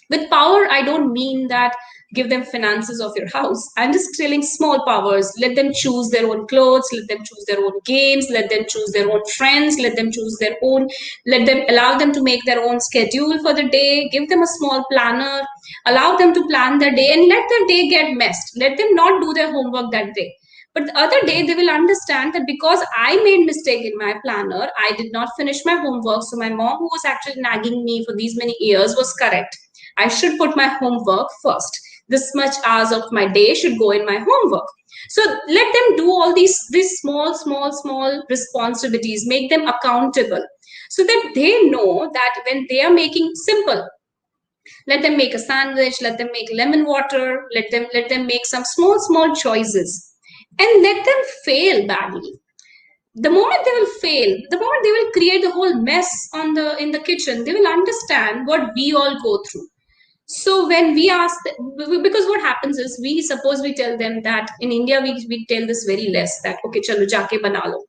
With power, I don't mean that give them finances of your house. I'm just telling small powers. Let them choose their own clothes, let them choose their own games, let them choose their own friends, let them choose their own, let them allow them to make their own schedule for the day, give them a small planner, allow them to plan their day, and let their day get messed. Let them not do their homework that day. But the other day they will understand that because I made mistake in my planner, I did not finish my homework. So my mom, who was actually nagging me for these many years, was correct. I should put my homework first. This much hours of my day should go in my homework. So let them do all these small responsibilities, make them accountable, so that they know that when they are making simple, let them make a sandwich, let them make lemon water, let them make some small choices, and let them fail badly. The moment they will fail, the moment they will create the whole mess on the in the kitchen, they will understand what we all go through. So when we ask because what happens is, we suppose we tell them that in India we tell this very less, that okay chalo jaake bana lo.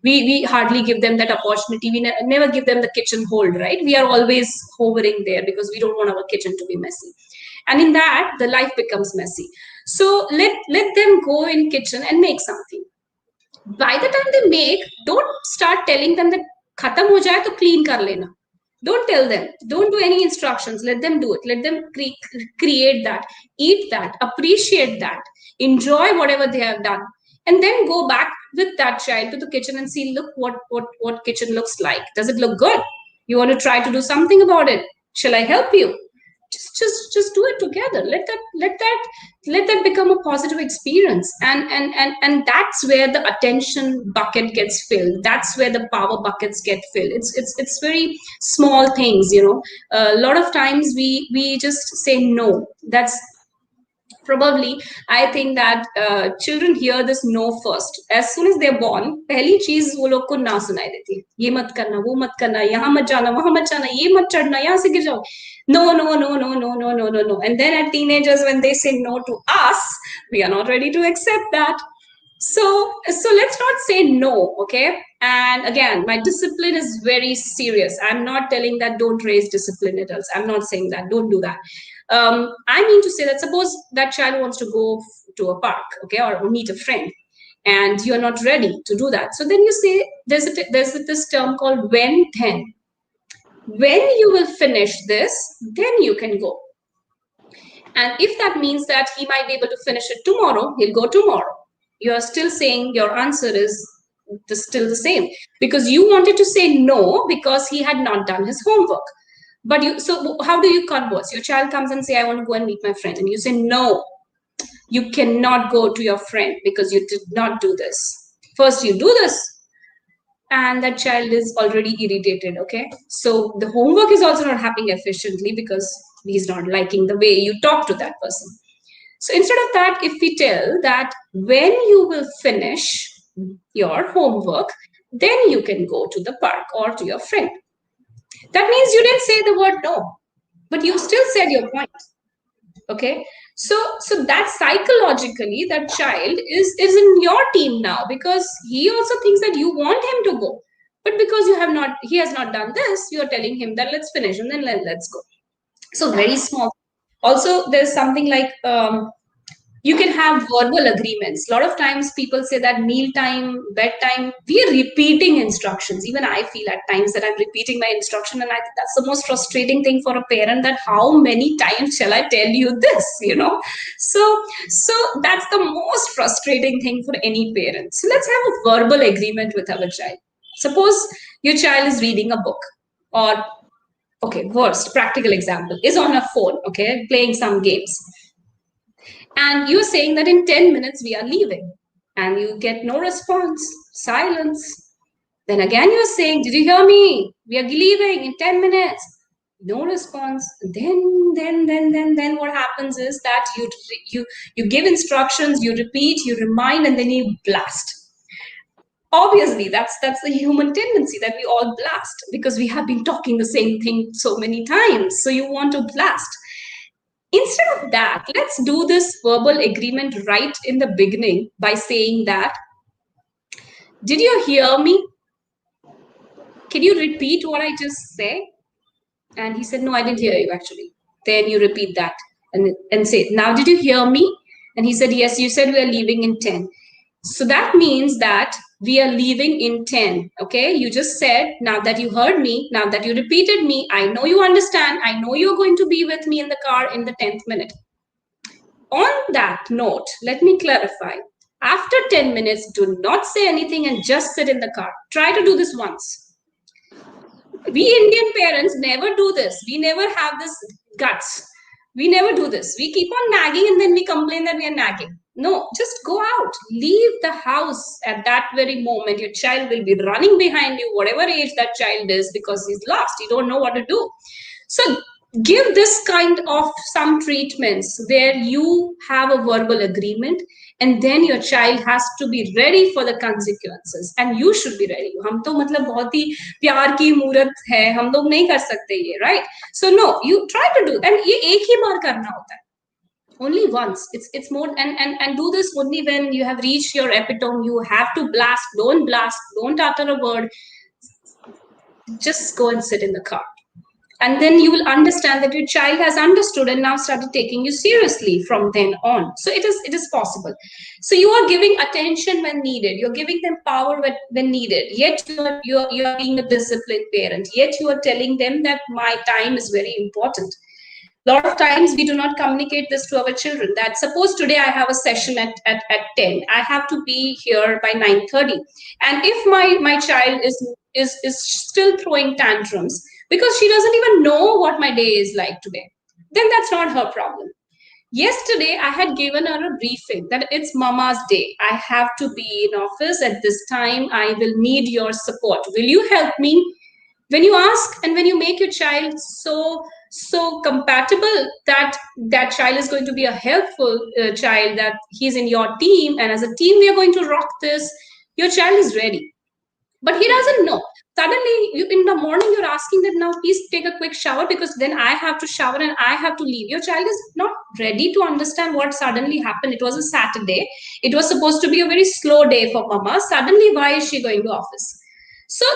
We hardly give them that opportunity. We never give them the kitchen hold, right? We are always hovering there because we don't want our kitchen to be messy, and in that the life becomes messy. So let them go in kitchen and make something. By the time they make, don't start telling them that khatam ho jaye to clean kar lena. Don't tell them, don't do any instructions, let them do it. Let them create that, eat that, appreciate that, enjoy whatever they have done, and then go back with that child to the kitchen and see, look what kitchen looks like. Does it look good? You want to try to do something about it? Shall I help you? Just do it together. Let that become a positive experience, and that's where the attention bucket gets filled. That's where the power buckets get filled. It's very small things, a lot of times we just say no. That's probably, I think that children hear this no first. As soon as they're born, पहली चीज वो लोग को ना सुनाई देती है, ये मत करना, वो मत करना, यहाँ मत जाना, वहां मत जाना, ये मत चढ़ना, यहाँ से गिर जाओ. No, no, no, no, no, no, no, no, no. And then at teenagers, when they say no to us, we are not ready to accept that. So let's not say no, okay? And again, my discipline is very serious. I'm not telling that don't raise discipline adults. I'm not saying that, don't do that. I mean to say that suppose that child wants to go to a park, okay, or meet a friend, and you're not ready to do that. So then you say there's this term called when then. When you will finish this, then you can go. And if that means that he might be able to finish it tomorrow, he'll go tomorrow. You are still saying your answer is still the same, because you wanted to say no because he had not done his homework. But so how do you converse? Your child comes and say, I want to go and meet my friend. And you say, no, you cannot go to your friend because you did not do this. First you do this, and that child is already irritated, okay? So the homework is also not happening efficiently because he's not liking the way you talk to that person. So instead of that, if we tell that when you will finish your homework, then you can go to the park or to your friend. That means you didn't say the word no, but you still said your point. Okay. So that psychologically, that child is in your team now, because he also thinks that you want him to go. But because he has not done this, you're telling him that let's finish and then let's go. So very small. Also, there's something like you can have verbal agreements. A lot of times people say that mealtime, bedtime, we are repeating instructions. Even I feel at times that I'm repeating my instruction, and I think that's the most frustrating thing for a parent, that how many times shall I tell you this, So that's the most frustrating thing for any parent. So let's have a verbal agreement with our child. Suppose your child is reading a book, or okay, worst practical example, is on a phone, okay, playing some games, and you're saying that in 10 minutes we are leaving, and you get no response, silence. Then again you're saying, did you hear me? We are leaving in 10 minutes. No response. Then what happens is that you give instructions, you repeat, you remind, and then you blast. Obviously, that's the human tendency, that we all blast because we have been talking the same thing so many times. So you want to blast. Instead of that, let's do this verbal agreement right in the beginning by saying that, did you hear me? Can you repeat what I just said? And he said, no, I didn't hear you actually. Then you repeat that and say, now did you hear me? And he said, yes, you said we are leaving in 10. So that means that we are leaving in 10. Okay, you just said, now that you heard me, now that you repeated me, I know you understand, I know you're going to be with me in the car in the 10th minute. On that note, let me clarify. After 10 minutes, do not say anything and just sit in the car. Try to do this once. We Indian parents never do this. We never have this guts. We never do this. We keep on nagging and then we complain that we are nagging. No, just go out. Leave the house at that very moment. Your child will be running behind you, whatever age that child is, because he's lost. He don't know what to do. So give this kind of some treatments where you have a verbal agreement, and then your child has to be ready for the consequences and you should be ready. हम तो मतलब बहुत ही प्यार की मूर्त है, हम लोग नहीं कर सकते ये, right? So no, you try to do, and ये एक ही बार करना होता है, only once. It's more, and do this only when you have reached your epitome. You have to blast, don't utter a word, just go and sit in the car, and then you will understand that your child has understood and now started taking you seriously from then on. So it is possible. So you are giving attention when needed, you're giving them power when needed, yet you are being a disciplined parent, yet you are telling them that my time is very important. A lot of times we do not communicate this to our children, that suppose today I have a session at 10, I have to be here by 9:30, and if my child is still throwing tantrums because she doesn't even know what my day is like today, then that's not her problem. Yesterday I had given her a briefing that it's mama's day, I have to be in office at this time, I will need your support, will you help me? When you ask and when you make your child so compatible that that child is going to be a helpful child, that he's in your team and as a team we are going to rock this, your child is ready. But he doesn't know. Suddenly you, in the morning you're asking that now please take a quick shower because then I have to shower and I have to leave. Your child is not ready to understand what suddenly happened. It was a Saturday, it was supposed to be a very slow day for mama, suddenly why is she going to office? So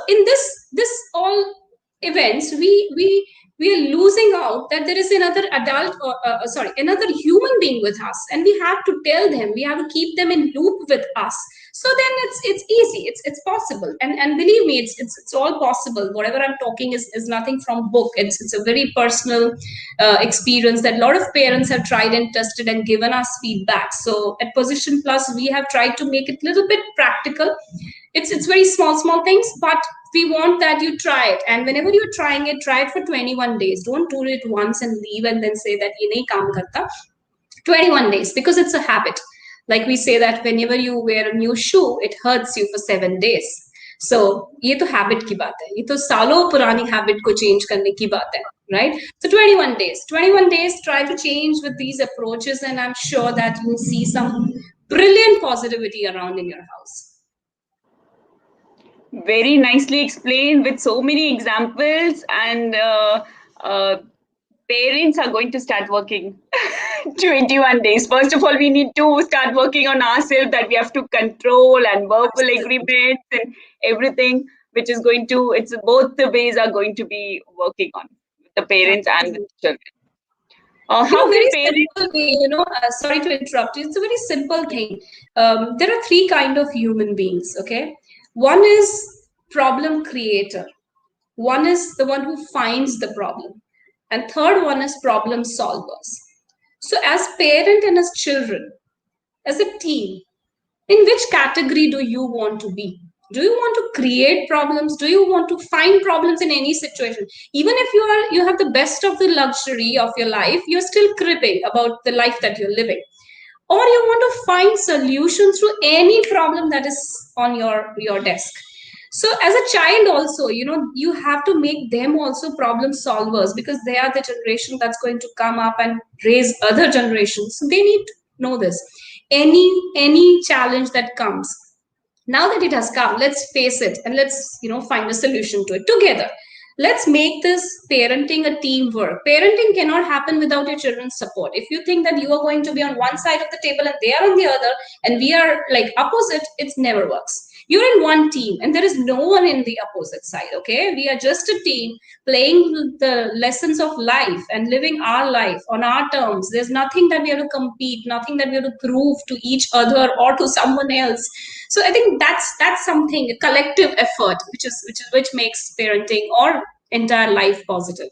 in this all events, we are losing out that there is another adult, or sorry, another human being with us, and we have to tell them, we have to keep them in loop with us. So then it's easy, it's possible, and believe me, it's all possible. Whatever I'm talking is nothing from book, it's a very personal experience that a lot of parents have tried and tested and given us feedback. So at Position Plus we have tried to make it a little bit practical. It's very small things, but we want that you try it, and whenever you're trying it, try it for 21 days. Don't do it once and leave and then say that ye nahi kaam karta. 21 days, because it's a habit. Like we say that whenever you wear a new shoe, it hurts you for 7 days. So ये तो habit की बात है, ये तो सालों पुरानी habit को change करने की बात है, right? So 21 days, try to change with these approaches, and I'm sure that you'll see some brilliant positivity around in your house. Very nicely explained with so many examples, and parents are going to start working 21 days. First of all, we need to start working on ourselves, that we have to control and verbal agreements and everything, which is going to, it's both the ways are going to be working on the parents and the children. How Very can parents? simple way, sorry to interrupt you. It's a very simple thing. There are three kind of human beings. Okay, one is problem creator, one is the one who finds the problem, and third one is problem solvers. So as parent and as children, as a team, in which category do you want to be? Do you want to create problems? Do you want to find problems in any situation? Even if you have the best of the luxury of your life, you're still cribbing about the life that you're living. Or you want to find solutions to any problem that is on your desk. So as a child also, you have to make them also problem solvers, because they are the generation that's going to come up and raise other generations. So they need to know this. Any challenge that comes, now that it has come, let's face it, and let's find a solution to it together. Let's make this parenting a teamwork. Parenting cannot happen without your children's support. If you think that you are going to be on one side of the table and they are on the other, and we are like opposite, it never works. You're in one team and there is no one in the opposite side. Okay, we are just a team playing the lessons of life and living our life on our terms. There's nothing that we have to compete, nothing that we have to prove to each other or to someone else. So I think that's something, a collective effort, which makes parenting or entire life positive.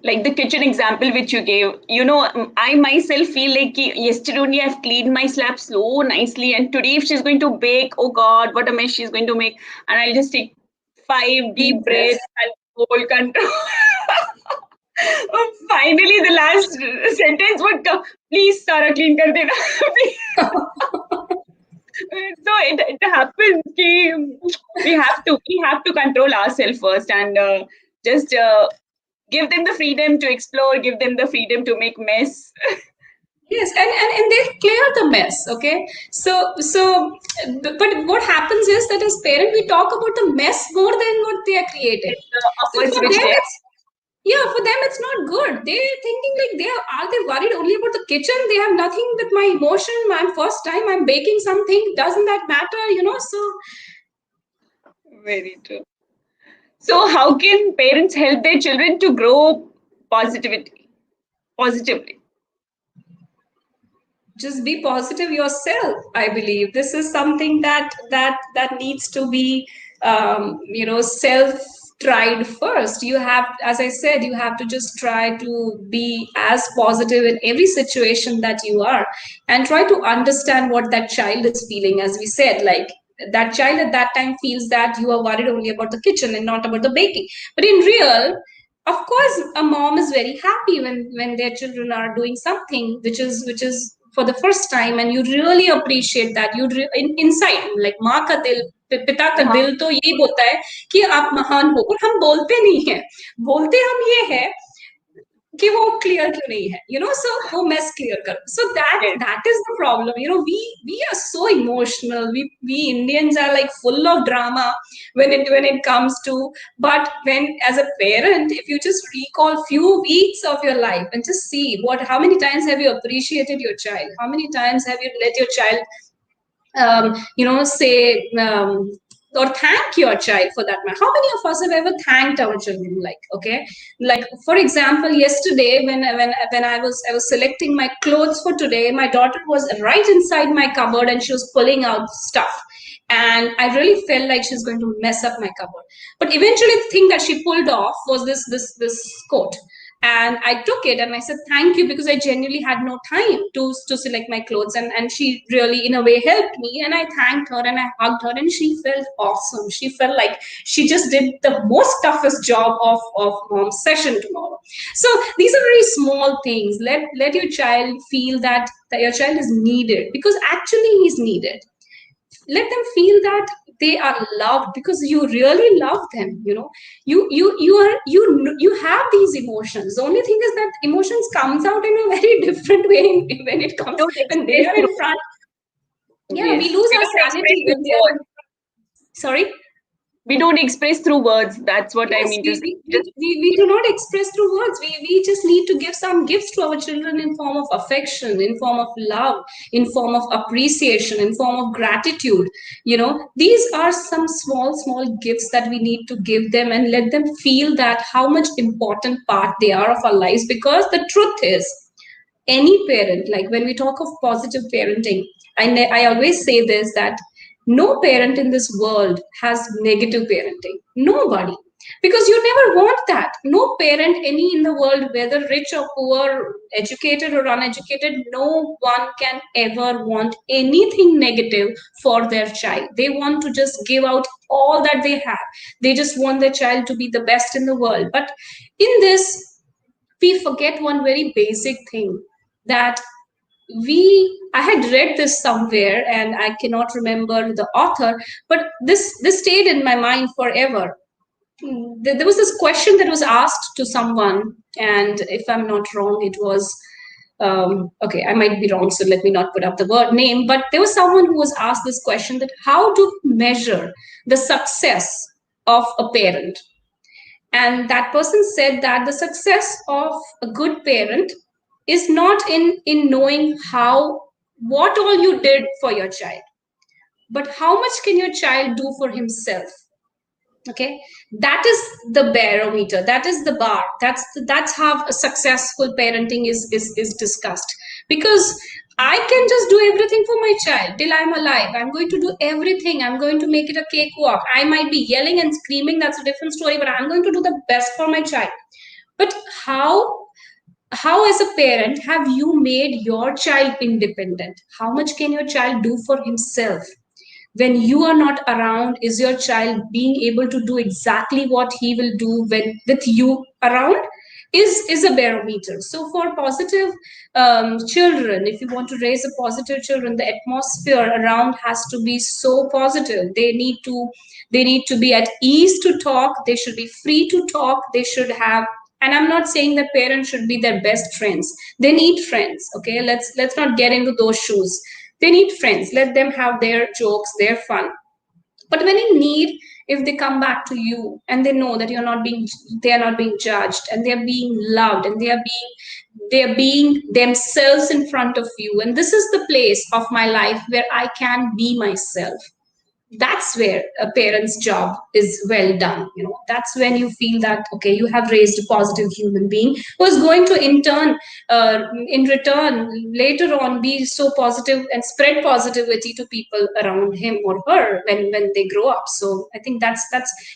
like the kitchen example which you gave, you know, I myself feel like yesterday only I've cleaned my slab so nicely, and today if she's going to bake, oh god, what a mess she's going to make. And I'll just take 5 Deep deep breath. breaths and hold control. Finally the last sentence would come, please Sarah, clean kar dena. Please. So it happens ki we have to control ourselves first, and just give them the freedom to explore, give them the freedom to make mess. Yes, and they clear the mess. Okay, but what happens is that as parent we talk about the mess more than what they are creating. It's the So efforts for which them they it's, yeah, for them it's not good. They're thinking like are they worried only about the kitchen? They have nothing with my emotion. My first time I'm baking something. Doesn't that matter? So are very true. So how can parents help their children to grow positively? just be positive yourself. I believe this is something that needs to be self tried first. You have, as I said, you have to just try to be as positive in every situation that you are, and try to understand what that child is feeling. As we said, like that child at that time feels that you are worried only about the kitchen and not about the baking, but in real, of course, a mom is very happy when their children are doing something which is for the first time, and you really appreciate that. Inside, like माँ का दिल, पिता का हाँ, दिल तो ये बोलता है कि आप महान हो, और हम बोलते नहीं है, बोलते हम ये है कि वो क्लियर क्यों नहीं है, सो वो मेस क्लियर कर, so that yes. That is the problem. We are so emotional. We Indians are like full of drama when it comes to, but when as a parent, if you just recall few weeks of your life and just see how many times have you appreciated your child, how many times have you let your child say, or thank your child for that matter. How many of us have ever thanked our children? Like, okay, like for example, yesterday when I was selecting my clothes for today, my daughter was right inside my cupboard and she was pulling out stuff. And I really felt like she's going to mess up my cupboard. But eventually, the thing that she pulled off was this coat, and I took it and I said thank you, because I genuinely had no time to select my clothes, and she really in a way helped me, and I thanked her and I hugged her, and she felt awesome. She felt like she just did the most toughest job of mom's session tomorrow. So these are very small things. Let your child feel that your child is needed, because actually he's needed. Let them feel that they are loved, because you really love them. You have these emotions. The only thing is that emotions comes out in a very different way when it We comes, don't when they express are in through, front. Yeah, we yes. lose We our don't express sanity when through they are in, words. sorry. We don't express through words. That's what I Yes, mean to we, say. we, Just we, we we do not express through words. We just need to give some gifts to our children in form of affection, in form of love, in form of appreciation, in form of gratitude. These are some small gifts that we need to give them, and let them feel that how much important part they are of our lives. Because the truth is, any parent, like when we talk of positive parenting, I always say this, that no parent in this world has negative parenting. Nobody. Because you never want that. No parent, any in the world, whether rich or poor, educated or uneducated, no one can ever want anything negative for their child. They want to just give out all that they have. They just want their child to be the best in the world. But in this, we forget one very basic thing, that we I had read this somewhere and I cannot remember the author, but this stayed in my mind forever. There was this question that was asked to someone, and if I'm not wrong, it was, okay, I might be wrong, so let me not put up the word name, but there was someone who was asked this question, that how to measure the success of a parent. And that person said that the success of a good parent is not in knowing how, what all you did for your child, but how much can your child do for himself. Okay, that is the barometer, that is the bar, that's how a successful parenting is discussed. Because I can just do everything for my child till I'm alive. I'm going to do everything. I'm going to make it a cakewalk. I might be yelling and screaming, that's a different story, but I'm going to do the best for my child. But how as a parent have you made your child independent? How much can your child do for himself? When you are not around, is your child being able to do exactly what he will do when with you around? Is a barometer. So for positive children, if you want to raise a positive children, the atmosphere around has to be so positive. They need to be at ease to talk. They should be free to talk. They should have, and I'm not saying that parents should be their best friends. They need friends. Okay, let's not get into those shoes. They need friends. Let them have their jokes, their fun. But when in need, if they come back to you and they know that they are not being judged, and they are being loved, and they are being themselves in front of you, and this is the place of my life where I can be myself. That's where a parent's job is well done. That's when you feel that, okay, you have raised a positive human being who is going to in return later on be so positive and spread positivity to people around him or her when they grow up. So I think that's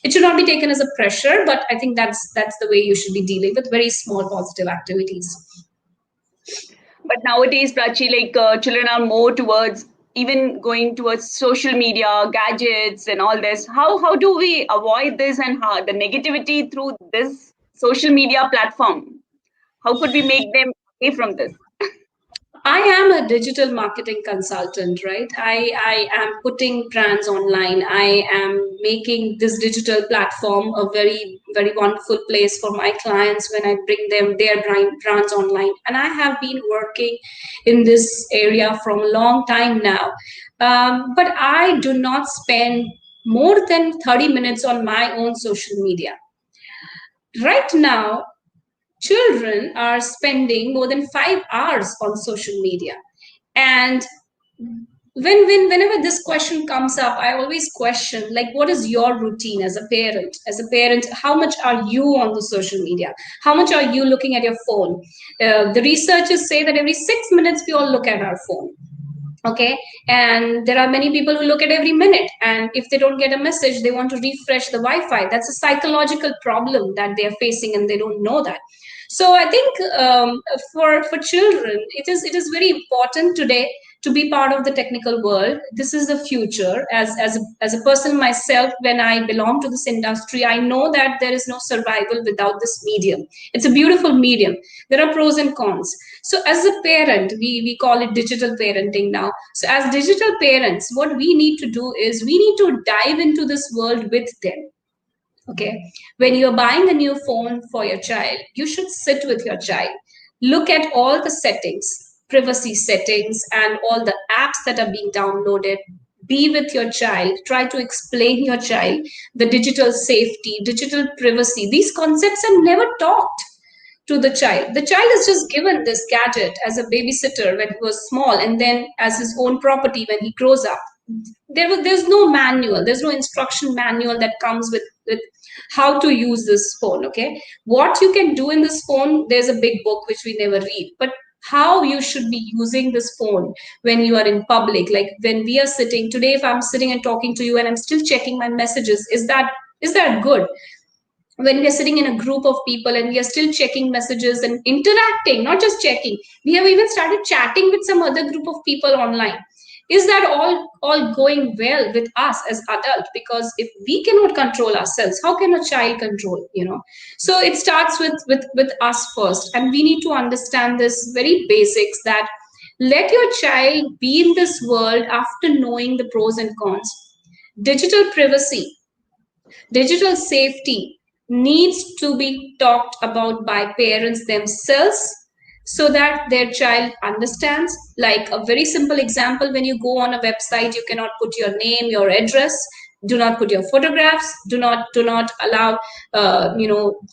it should not be taken as a pressure, but I think that's the way you should be dealing with very small positive activities. But nowadays, Prachi, like children are more towards even going towards social media, gadgets, and all this. How do we avoid this and how the negativity through this social media platform? How could we make them away from this? I am a digital marketing consultant, right? I am putting brands online. I am making this digital platform a very, very wonderful place for my clients when I bring them their brands online. And I have been working in this area from a long time now. But I do not spend more than 30 minutes on my own social media. Right now, children are spending more than 5 hours on social media. And whenever this question comes up, I always question, like, what is your routine as a parent? As a parent, how much are you on the social media? How much are you looking at your phone? The researchers say that every 6 minutes we all look at our phone. Okay, and there are many people who look at every minute, and if they don't get a message, they want to refresh the wi-fi. That's a psychological problem that they are facing, and they don't know that. So I think for children, it is very important today to be part of the technical world. This is the future. As a person myself, when I belong to this industry, I know that there is no survival without this medium. It's a beautiful medium. There are pros and cons. So as a parent, we call it digital parenting now. So as digital parents, what we need to do is we need to dive into this world with them. Okay, when you're buying a new phone for your child, you should sit with your child, look at all the settings, privacy settings, and all the apps that are being downloaded. Be with your child, try to explain your child the digital safety, digital privacy. These concepts are never taught to the child. The child is just given this gadget as a babysitter when he was small, and then as his own property when he grows up. There's no manual, there's no instruction manual that comes with how to use this phone. Okay, what you can do in this phone, there's a big book which we never read, but how you should be using this phone when you are in public, like when we are sitting today, if I'm sitting and talking to you and I'm still checking my messages, is that good? When we are sitting in a group of people and we are still checking messages and interacting, not just checking, we have even started chatting with some other group of people online. Is that all going well with us as adult? Because if we cannot control ourselves, how can a child control? So it starts with us first, and we need to understand this very basics, that let your child be in this world after knowing the pros and cons. Digital privacy, digital safety needs to be talked about by parents themselves so that their child understands. Like a very simple example, when you go on a website, you cannot put your name, your address, do not put your photographs, do not allow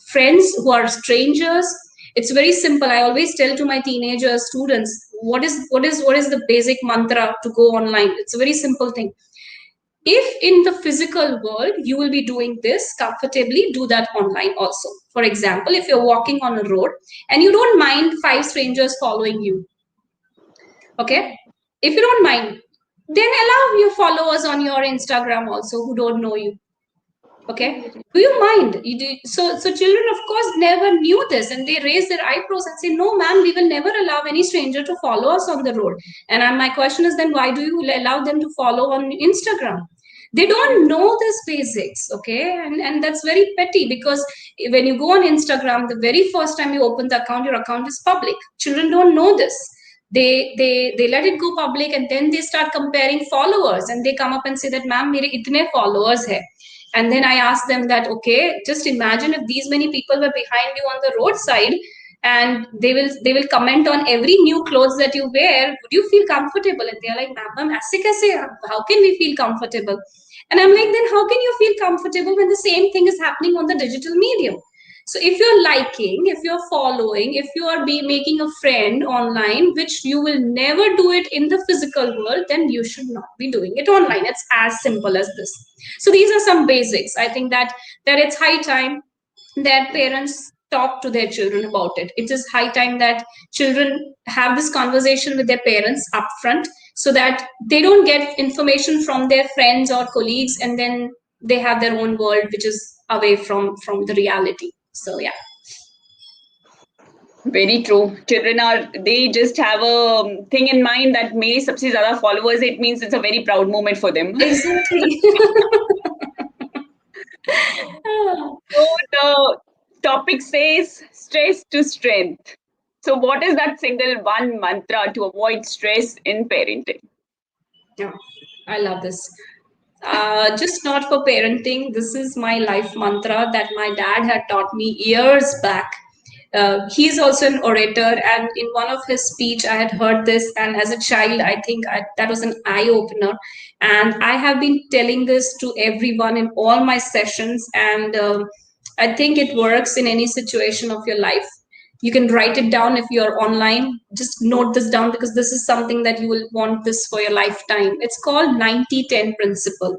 friends who are strangers. It's very simple. I always tell to my teenager students, what is the basic mantra to go online. It's a very simple thing. If in the physical world you will be doing this comfortably, do that online also. For example, if you're walking on a road and you don't mind five strangers following you, okay, if you don't mind, then allow your followers on your Instagram also who don't know you. Okay, do you mind? So children, of course, never knew this, and they raise their eyebrows and say, "No, ma'am, we will never allow any stranger to follow us on the road." And my question is, then why do you allow them to follow on Instagram? They don't know this basics, okay, and that's very petty, because when you go on Instagram, the very first time you open the account, your account is public. Children don't know this. They let it go public, and then they start comparing followers, and they come up and say that, "Ma'am, mere itne followers hai." And then I asked them that, okay, just imagine if these many people were behind you on the roadside, and they will comment on every new clothes that you wear, would you feel comfortable? And they're like, "Ma'am, aise kaise? How can we feel comfortable?" And I'm like, then how can you feel comfortable when the same thing is happening on the digital medium? So if you're liking, if you're following, if you are making a friend online, which you will never do it in the physical world, then you should not be doing it online. It's as simple as this. So these are some basics. I think that it's high time that parents talk to their children about it. It is high time that children have this conversation with their parents upfront, so that they don't get information from their friends or colleagues, and then they have their own world which is away from the reality. So yeah. Very true. Children are, they just have a thing in mind that मेरे सबसे ज़्यादा followers, it means it's a very proud moment for them. Exactly. So the topic says stress to strength. So what is that single one mantra to avoid stress in parenting? Yeah, I love this. Just not for parenting. This is my life mantra that my dad had taught me years back. He's also an orator, and in one of his speech, I had heard this, and as a child, I think that was an eye opener. And I have been telling this to everyone in all my sessions, and I think it works in any situation of your life. You can write it down if you're online. Just note this down, because this is something that you will want this for your lifetime. It's called 90-10 principle.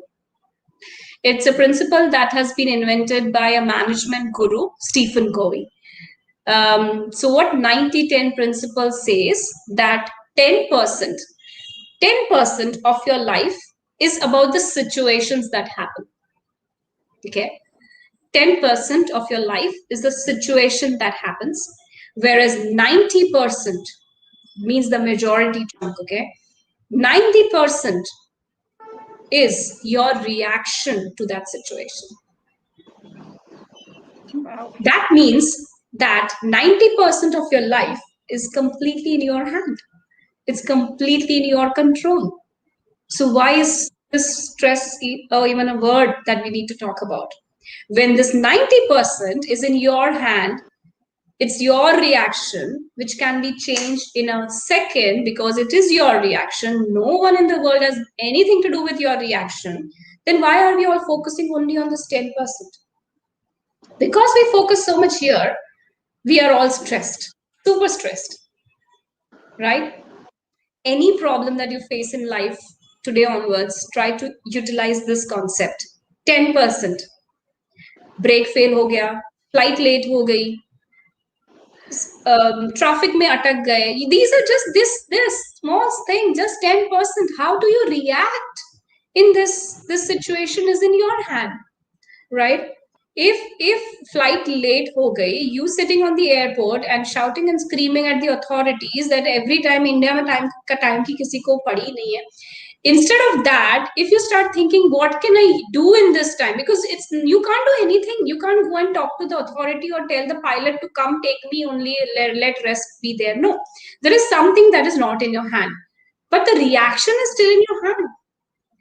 It's a principle that has been invented by a management guru, Stephen Covey. So what 90-10 principle says, that 10%, 10% of your life is about the situations that happen. Okay. 10% of your life is the situation that happens, whereas 90% means the majority chunk. Okay. 90% is your reaction to that situation. Wow. That means that 90% of your life is completely in your hand. It's completely in your control. So why is this stress or even a word that we need to talk about? When this 90% is in your hand, it's your reaction, which can be changed in a second, because it is your reaction. No one in the world has anything to do with your reaction. Then why are we all focusing only on this 10%? Because we focus so much here, we are all stressed, super stressed, right? Any problem that you face in life today onwards, try to utilize this concept. 10%. Brake fail हो गया, flight late हो गई, traffic में अटक गए. These are just this small thing, just 10%. How do you react in this situation is in your hand, right? If flight late ho gayi, you sitting on the airport and shouting and screaming at the authorities that every time India mein time ki kisi ko padi nahi hai. Instead of that, if you start thinking, what can I do in this time? Because it's, you can't do anything. You can't go and talk to the authority or tell the pilot to come take me, only let rest be there. No, there is something that is not in your hand, but the reaction is still in your hand.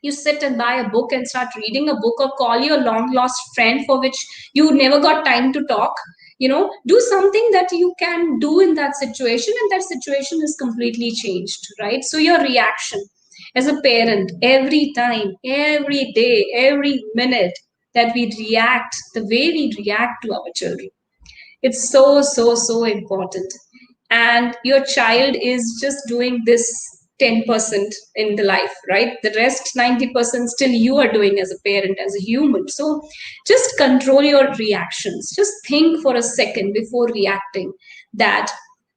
You sit and buy a book and start reading a book, or call your long lost friend for which you never got time to talk. Do something that you can do in that situation, and that situation is completely changed, right? So your reaction as a parent, every time, every day, every minute that we react, the way we react to our children, it's so, so, so important. And your child is just doing this 10% in the life, right? The rest 90% still you are doing as a parent, as a human. So just control your reactions. Just think for a second before reacting, that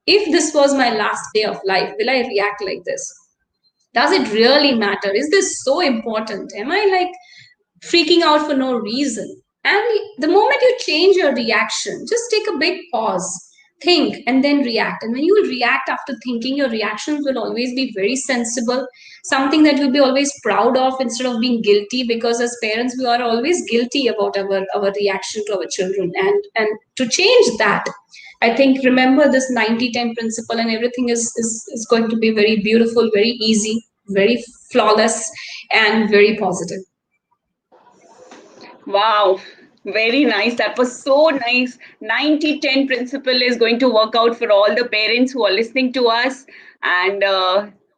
if this was my last day of life, will I react like this? Does it really matter? Is this so important? Am I like freaking out for no reason? And the moment you change your reaction, just take a big pause, think, and then react. And when you react after thinking, your reactions will always be very sensible, something that you'll be always proud of instead of being guilty. Because as parents, we are always guilty about our reaction to our children. And to change that, I think remember this 90-10 principle, and everything is going to be very beautiful, very easy, very flawless, and very positive. Wow, very nice. That was so nice. 90-10 principle is going to work out for all the parents who are listening to us. And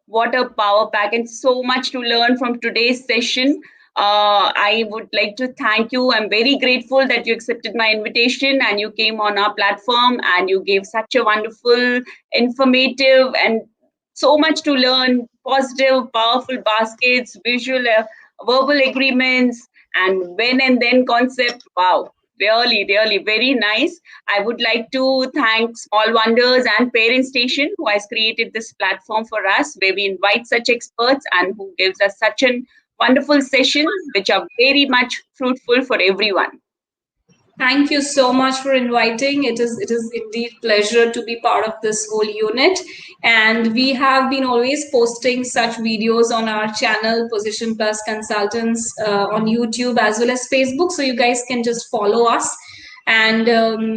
what a power pack, and so much to learn from today's session. I would like to thank you. I'm very grateful that you accepted my invitation and you came on our platform and you gave such a wonderful, informative, and so much to learn, positive, powerful baskets, visual, verbal agreements, and when and then concept. Wow, really, really very nice. I would like to thank Small Wonders and Parent Station who has created this platform for us, where we invite such experts and who gives us such a wonderful session which are very much fruitful for everyone. Thank you so much for inviting. It is indeed pleasure to be part of this whole unit. And we have been always posting such videos on our channel, Position Plus Consultants, on YouTube as well as Facebook. So you guys can just follow us. And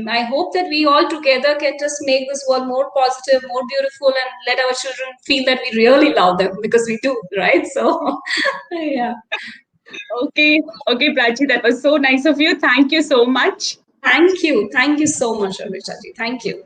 I hope that we all together can just make this world more positive, more beautiful, and let our children feel that we really love them, because we do, right? So, yeah. Okay, okay, Prachi, that was so nice of you. Thank you so much. Thank you. Thank you so much, Avishaji. Thank you.